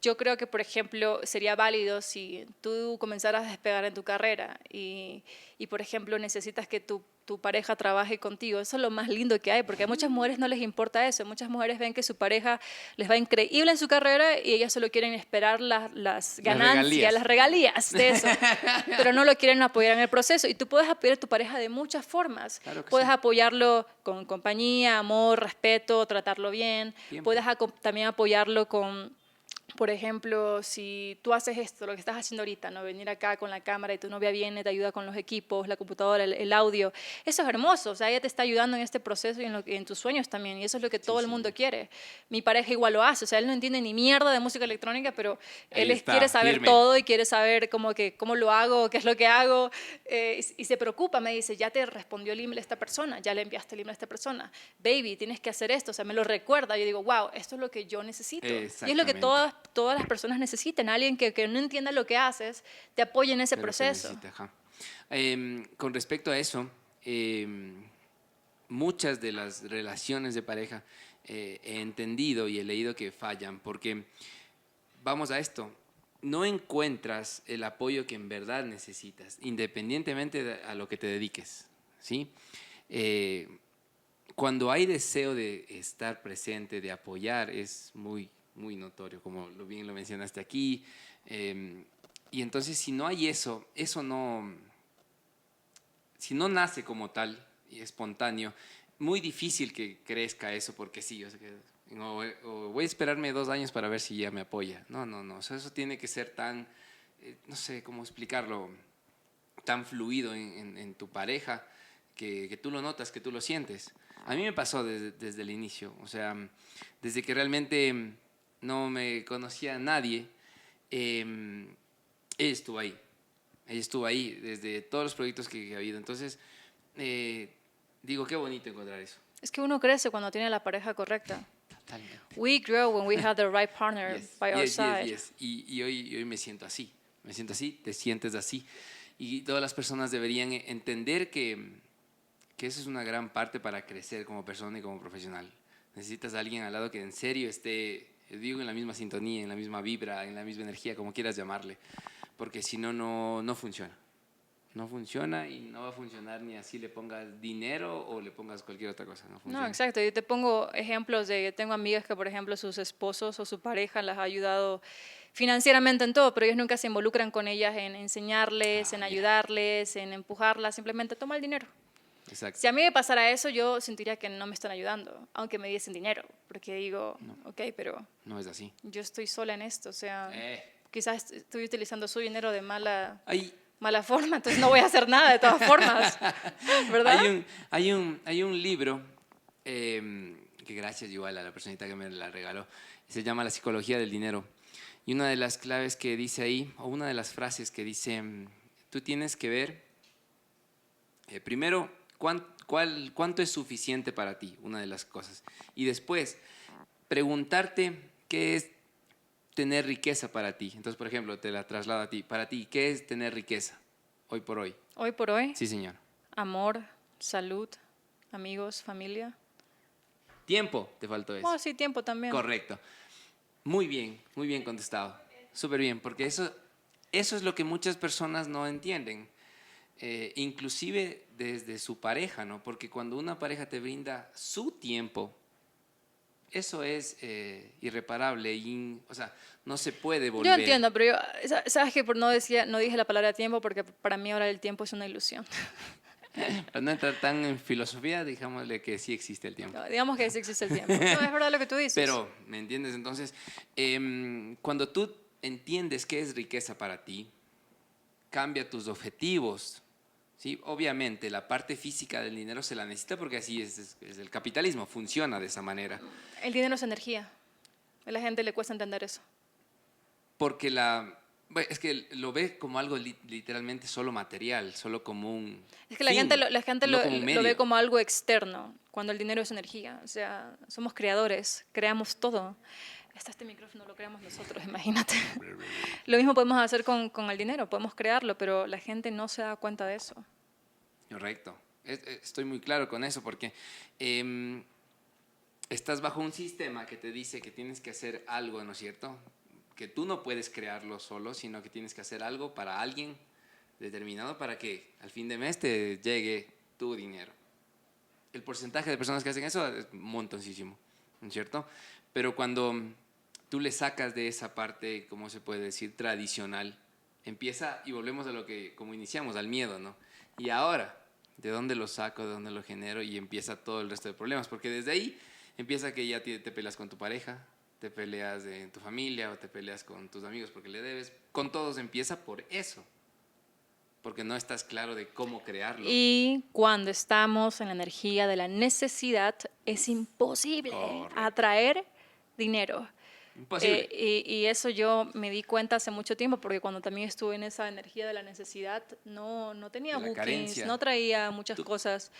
Speaker 2: Yo creo que, por ejemplo, sería válido si tú comenzaras a despegar en tu carrera y por ejemplo, necesitas que tu pareja trabaje contigo. Eso es lo más lindo que hay, porque a muchas mujeres no les importa eso. Muchas mujeres ven que su pareja les va increíble en su carrera y ellas solo quieren esperar las ganancias, las regalías de eso, pero no lo quieren apoyar en el proceso. Y tú puedes apoyar a tu pareja de muchas formas.
Speaker 1: Claro que
Speaker 2: Puedes
Speaker 1: sí.
Speaker 2: apoyarlo con compañía, amor, respeto, tratarlo bien.
Speaker 1: Tiempo.
Speaker 2: Puedes también apoyarlo con... Por ejemplo, si tú haces esto, lo que estás haciendo ahorita, ¿no? Venir acá con la cámara y tu novia viene, te ayuda con los equipos, la computadora, el audio, eso es hermoso, o sea, ella te está ayudando en este proceso y en tus sueños también, y eso es lo que todo el mundo quiere. Mi pareja igual lo hace, o sea, él no entiende ni mierda de música electrónica, pero
Speaker 1: Ahí
Speaker 2: él
Speaker 1: está,
Speaker 2: quiere saber
Speaker 1: firme.
Speaker 2: todo y quiere saber cómo lo hago, qué es lo que hago, y se preocupa, me dice, ya te respondió el email a esta persona, ya le enviaste el email a esta persona, baby, tienes que hacer esto, o sea, me lo recuerda, yo digo, wow, esto es lo que yo necesito, y es lo que
Speaker 1: Exactamente.
Speaker 2: todas las personas necesitan, alguien que no entienda lo que haces, te apoye en ese
Speaker 1: Pero se
Speaker 2: proceso.
Speaker 1: necesita, ajá. Con respecto a eso, muchas de las relaciones de pareja he entendido y he leído que fallan porque, vamos a esto, no encuentras el apoyo que en verdad necesitas, independientemente de a lo que te dediques, ¿sí? Cuando hay deseo de estar presente, de apoyar, es muy notorio, como bien lo mencionaste aquí. Y entonces, si no hay eso no... Si no nace como tal y espontáneo, muy difícil que crezca eso porque sí, o sea, o voy a esperarme 2 años para ver si ya me apoya. No. O sea, eso tiene que ser tan, no sé cómo explicarlo, tan fluido en tu pareja que tú lo notas, que tú lo sientes. A mí me pasó desde el inicio, o sea, desde que realmente no me conocía a nadie, ella estuvo ahí. Ella estuvo ahí desde todos los proyectos que ha habido. Entonces, digo, qué bonito encontrar eso.
Speaker 2: Es que uno crece cuando tiene la pareja correcta.
Speaker 1: Totalmente.
Speaker 2: We grow when we have the right partner by our side.
Speaker 1: Y hoy me siento así. Me siento así, te sientes así. Y todas las personas deberían entender que eso es una gran parte para crecer como persona y como profesional. Necesitas a alguien al lado que en serio esté, digo, en la misma sintonía, en la misma vibra, en la misma energía, como quieras llamarle, porque si no, no funciona. No funciona y no va a funcionar ni así le pongas dinero o le pongas cualquier otra cosa. No funciona.
Speaker 2: No, exacto. Yo te pongo ejemplos tengo amigas que, por ejemplo, sus esposos o su pareja las ha ayudado financieramente en todo, pero ellos nunca se involucran con ellas en enseñarles, en
Speaker 1: Mira.
Speaker 2: ayudarles, en empujarlas, simplemente toma el dinero.
Speaker 1: Exacto.
Speaker 2: Si a mí me pasara eso, yo sentiría que no me están ayudando, aunque me diesen dinero, porque digo, ok, pero
Speaker 1: No es así.
Speaker 2: yo estoy sola en esto, o sea,
Speaker 1: Eh.
Speaker 2: quizás estoy utilizando su dinero de mala
Speaker 1: Hay,
Speaker 2: forma, entonces no voy a hacer nada de todas formas, ¿verdad?
Speaker 1: hay un libro que gracias igual a la personita que me la regaló, se llama La psicología del dinero. Y una de las claves que dice ahí, o una de las frases que dice, tú tienes que ver, primero, cuánto es suficiente para ti, una de las cosas. Y después, preguntarte qué es tener riqueza para ti. Entonces, por ejemplo, te la traslado a ti. Para ti, ¿qué es tener riqueza hoy por hoy?
Speaker 2: Hoy por hoy,
Speaker 1: Sí, señor.
Speaker 2: amor, salud, amigos, familia.
Speaker 1: Tiempo, te faltó eso.
Speaker 2: Oh, sí, tiempo también.
Speaker 1: Correcto. Muy bien contestado. Súper bien, porque eso es lo que muchas personas no entienden. Inclusive desde su pareja, ¿no? Porque cuando una pareja te brinda su tiempo, eso es irreparable, o sea, no se puede volver.
Speaker 2: Yo entiendo, pero sabes que no dije la palabra tiempo porque para mí ahora el tiempo es una ilusión.
Speaker 1: Para no entrar tan en filosofía, digámosle que sí existe el tiempo.
Speaker 2: No, digamos que sí existe el tiempo. No, es verdad lo que tú dices.
Speaker 1: Pero, ¿me entiendes? Entonces, cuando tú entiendes qué es riqueza para ti, cambia tus objetivos. ¿Sí? Obviamente, la parte física del dinero se la necesita porque así es el capitalismo, funciona de esa manera.
Speaker 2: El dinero es energía. A la gente le cuesta entender eso.
Speaker 1: Porque bueno, es que lo ve como algo literalmente solo material, solo como un
Speaker 2: Es que la
Speaker 1: fin,
Speaker 2: gente
Speaker 1: no como un
Speaker 2: lo
Speaker 1: medio.
Speaker 2: ve como algo externo, cuando el dinero es energía. O sea, somos creadores, creamos todo. Hasta este micrófono lo creamos nosotros, imagínate. Lo mismo podemos hacer con el dinero, podemos crearlo, pero la gente no se da cuenta de eso.
Speaker 1: Correcto. Estoy muy claro con eso porque estás bajo un sistema que te dice que tienes que hacer algo, ¿no es cierto? Que tú no puedes crearlo solo, sino que tienes que hacer algo para alguien determinado para que al fin de mes te llegue tu dinero. El porcentaje de personas que hacen eso es montoncísimo, ¿no es cierto? Pero cuando tú le sacas de esa parte, ¿cómo se puede decir? Tradicional, empieza, y volvemos a lo que, como iniciamos, al miedo, ¿no? Y ahora, ¿de dónde lo saco? ¿De dónde lo genero? Y empieza todo el resto de problemas, porque desde ahí empieza que ya te peleas con tu pareja, te peleas en tu familia o te peleas con tus amigos porque le debes. Con todos empieza por eso, porque no estás claro de cómo crearlo.
Speaker 2: Y cuando estamos en la energía de la necesidad, es imposible
Speaker 1: Correcto.
Speaker 2: atraer dinero.
Speaker 1: Imposible.
Speaker 2: Y eso yo me di cuenta hace mucho tiempo, porque cuando también estuve en esa energía de la necesidad, no tenía
Speaker 1: De la
Speaker 2: bookings,
Speaker 1: carencia.
Speaker 2: no traía muchas cosas.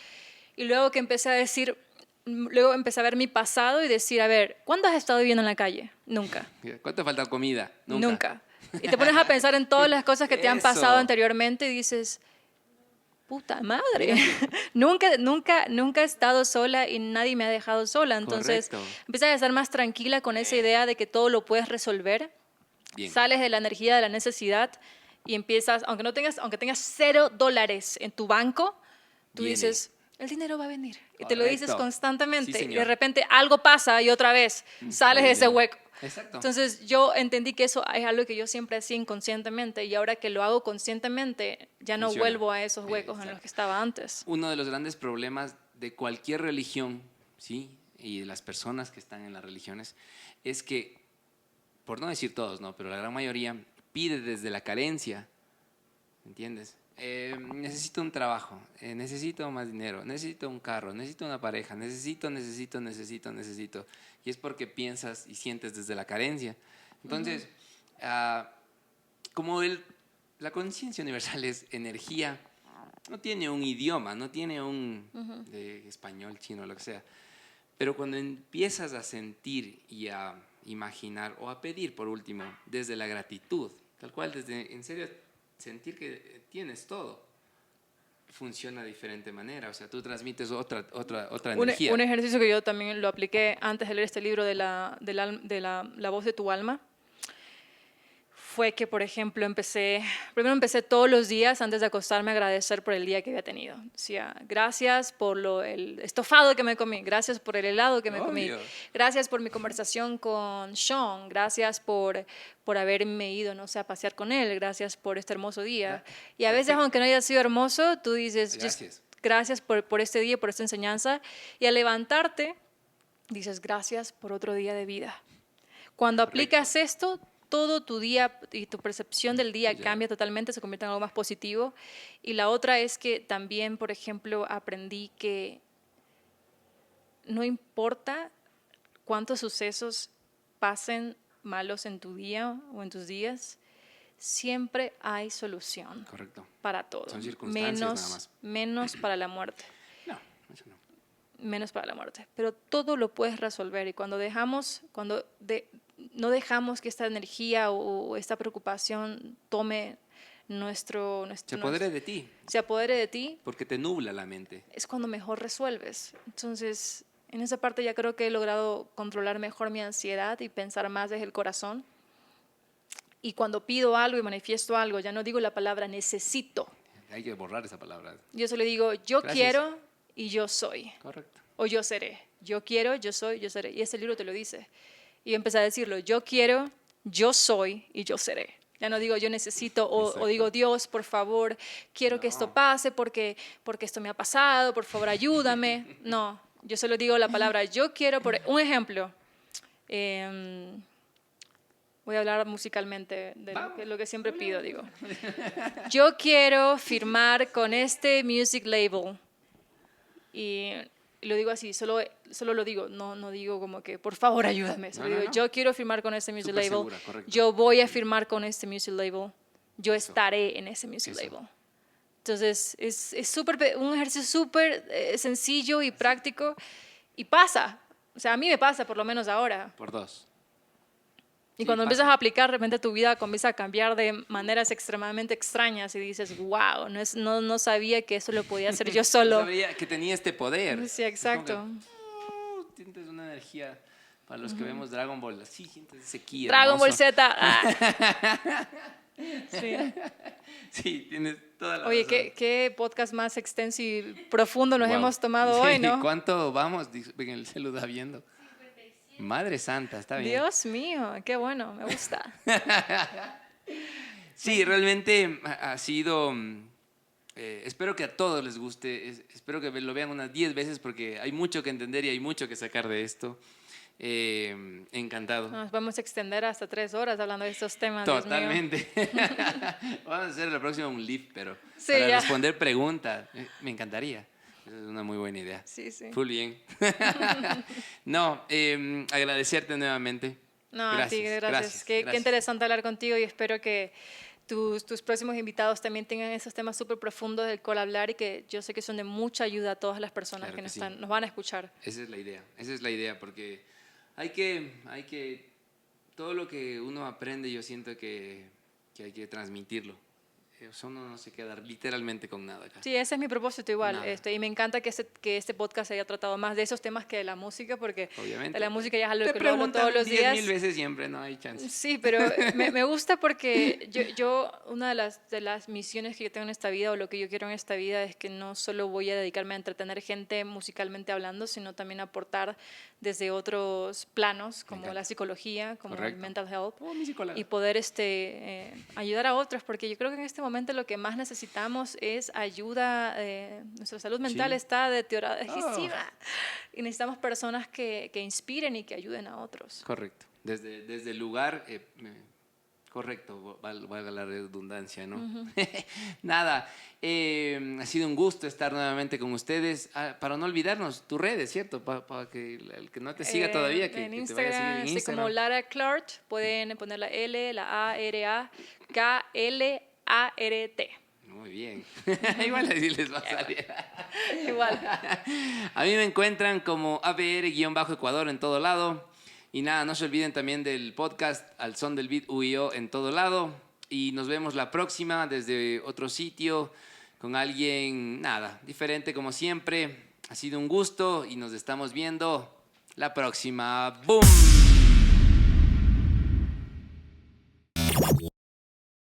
Speaker 2: Y luego que empecé a decir, luego empecé a ver mi pasado y decir, a ver, ¿cuándo has estado viviendo en la calle? Nunca.
Speaker 1: ¿Cuánto falta comida?
Speaker 2: Nunca. Y te pones a pensar en todas las cosas que te han
Speaker 1: Eso.
Speaker 2: pasado anteriormente y dices, puta madre, nunca he estado sola y nadie me ha dejado sola. Entonces,
Speaker 1: Correcto.
Speaker 2: empiezas a estar más tranquila con esa idea de que todo lo puedes resolver.
Speaker 1: Bien.
Speaker 2: Sales de la energía de la necesidad y empiezas, aunque tengas $0 en tu banco, tú
Speaker 1: Viene.
Speaker 2: dices, el dinero va a venir. Y te lo dices
Speaker 1: Correcto.
Speaker 2: constantemente.
Speaker 1: Sí,
Speaker 2: y de
Speaker 1: señor.
Speaker 2: repente algo pasa y otra vez sales de ese
Speaker 1: Viene.
Speaker 2: hueco.
Speaker 1: Exacto.
Speaker 2: Entonces yo entendí que eso es algo que yo siempre hacía inconscientemente y ahora que lo hago conscientemente ya no
Speaker 1: Funciona.
Speaker 2: vuelvo a esos huecos en
Speaker 1: Exacto.
Speaker 2: los que estaba antes.
Speaker 1: Uno de los grandes problemas de cualquier religión, ¿sí? Y de las personas que están en las religiones, es que, por no decir todos, ¿no? Pero la gran mayoría pide desde la carencia, ¿entiendes? Necesito un trabajo, necesito más dinero, necesito un carro, necesito una pareja, necesito. Y es porque piensas y sientes desde la carencia. Entonces, como la conciencia universal es energía, no tiene un idioma, no tiene un de español, chino, lo que sea. Pero cuando empiezas a sentir y a imaginar o a pedir, por último, desde la gratitud, tal cual, en serio, sentir que tienes todo, funciona de diferente manera. O sea, tú transmites otra energía.
Speaker 2: Un ejercicio que yo también lo apliqué antes de leer este libro de La voz de tu alma fue que, por ejemplo, primero empecé todos los días antes de acostarme a agradecer por el día que había tenido. Decía, gracias por el estofado que me comí, gracias por el helado que me comí, gracias por mi conversación con Sean, gracias por haberme ido, no sé, a pasear con él, gracias por este hermoso día. Y a veces, aunque no haya sido hermoso, tú dices, gracias por este día, por esta enseñanza. Y al levantarte, dices, gracias por otro día de vida. Cuando aplicas esto, todo tu día y tu percepción del día cambia totalmente, se convierte en algo más positivo. Y la otra es que también, por ejemplo, aprendí que no importa cuántos sucesos pasen malos en tu día o en tus días, siempre hay solución.
Speaker 1: Correcto.
Speaker 2: Para todo.
Speaker 1: Son circunstancias nada más.
Speaker 2: Menos para la muerte.
Speaker 1: No, eso no.
Speaker 2: Menos para la muerte. Pero todo lo puedes resolver y cuando no dejamos que esta energía o esta preocupación tome
Speaker 1: se apodere de ti.
Speaker 2: Se apodere de ti.
Speaker 1: Porque te nubla la mente.
Speaker 2: Es cuando mejor resuelves. Entonces, en esa parte ya creo que he logrado controlar mejor mi ansiedad y pensar más desde el corazón. Y cuando pido algo y manifiesto algo, ya no digo la palabra necesito.
Speaker 1: Hay que borrar esa palabra.
Speaker 2: Yo solo digo yo quiero y yo soy.
Speaker 1: Correcto.
Speaker 2: O yo seré. Yo quiero, yo soy, yo seré. Y ese libro te lo dice. Y empecé a decirlo, yo quiero, yo soy y yo seré. Ya no digo yo necesito o digo Dios, por favor, quiero que esto pase porque esto me ha pasado, por favor ayúdame. No, yo solo digo la palabra yo quiero. Un ejemplo, voy a hablar musicalmente de lo que siempre pido. Digo, yo quiero firmar con este music label. Y lo digo así, solo lo digo, no digo como que por favor ayúdame. Solo digo, yo quiero firmar con este music label, segura, yo voy a firmar con este music label, yo estaré en ese music label. Entonces es un ejercicio súper sencillo y práctico y pasa. O sea, a mí me pasa por lo menos ahora.
Speaker 1: Por dos.
Speaker 2: Y cuando empiezas a aplicar, de repente tu vida comienza a cambiar de maneras extremadamente extrañas y dices, wow, no sabía que eso lo podía hacer yo solo.
Speaker 1: No sabía que tenía este poder.
Speaker 2: Sí, exacto.
Speaker 1: Sientes una energía, para los que vemos Dragon Ball, así sientes ese ki
Speaker 2: Dragon
Speaker 1: hermoso.
Speaker 2: Ball Z. Sí.
Speaker 1: Sí, tienes toda la
Speaker 2: Oye,
Speaker 1: razón.
Speaker 2: ¿qué podcast más extenso y profundo nos hemos tomado hoy, ¿no?
Speaker 1: ¿Cuánto vamos? El celular viendo. Madre santa, está bien.
Speaker 2: Dios mío, qué bueno, me gusta.
Speaker 1: Sí, realmente ha sido... espero que a todos les guste, espero que lo vean unas 10 veces porque hay mucho que entender y hay mucho que sacar de esto. Encantado.
Speaker 2: Nos vamos a extender hasta 3 horas hablando de estos temas.
Speaker 1: Totalmente. Vamos a hacer la próxima un live, pero
Speaker 2: sí,
Speaker 1: para
Speaker 2: ya.
Speaker 1: responder preguntas. Me encantaría. Esa es una muy buena idea.
Speaker 2: Sí.
Speaker 1: Full bien. No, agradecerte nuevamente.
Speaker 2: No,
Speaker 1: gracias,
Speaker 2: a ti, gracias. Qué interesante hablar contigo y espero que tus próximos invitados también tengan esos temas súper profundos del cual hablar y que yo sé que son de mucha ayuda a todas las personas
Speaker 1: claro
Speaker 2: que
Speaker 1: sí.
Speaker 2: nos van a escuchar.
Speaker 1: Esa es la idea, porque hay que todo lo que uno aprende, yo siento que hay que transmitirlo. Eso uno no se queda literalmente con nada acá.
Speaker 2: Sí, ese es mi propósito igual. Y me encanta que este podcast haya tratado más de esos temas que de la música, porque
Speaker 1: obviamente.
Speaker 2: De la música ya es algo
Speaker 1: Te
Speaker 2: que lo hablo todos los días.
Speaker 1: 10,000 veces siempre, no hay chance.
Speaker 2: Sí, pero me gusta porque yo una de las misiones que yo tengo en esta vida o lo que yo quiero en esta vida es que no solo voy a dedicarme a entretener gente musicalmente hablando, sino también aportar desde otros planos, como la psicología, como el mental health, y poder ayudar a otros, porque yo creo que en este momento lo que más necesitamos es ayuda. Nuestra salud mental está deteriorada y necesitamos personas que inspiren y que ayuden a otros.
Speaker 1: Correcto. Desde el lugar, correcto, valga la redundancia, ¿no? Nada, ha sido un gusto estar nuevamente con ustedes. Para no olvidarnos, tus redes, ¿cierto? Para que el que no te siga todavía, que
Speaker 2: en
Speaker 1: te vaya a seguir en
Speaker 2: estoy
Speaker 1: Instagram.
Speaker 2: como Lara Clark, pueden poner la L, la A, R, A, K, L, A-R-T.
Speaker 1: Muy bien. Igual así les va a salir.
Speaker 2: Igual.
Speaker 1: A mí me encuentran como ABR-Ecuador en todo lado. Y nada, no se olviden también del podcast Al Son del Beat UIO en todo lado. y nos vemos la próxima desde otro sitio con alguien, nada, diferente como siempre. Ha sido un gusto y nos estamos viendo la próxima. ¡Boom!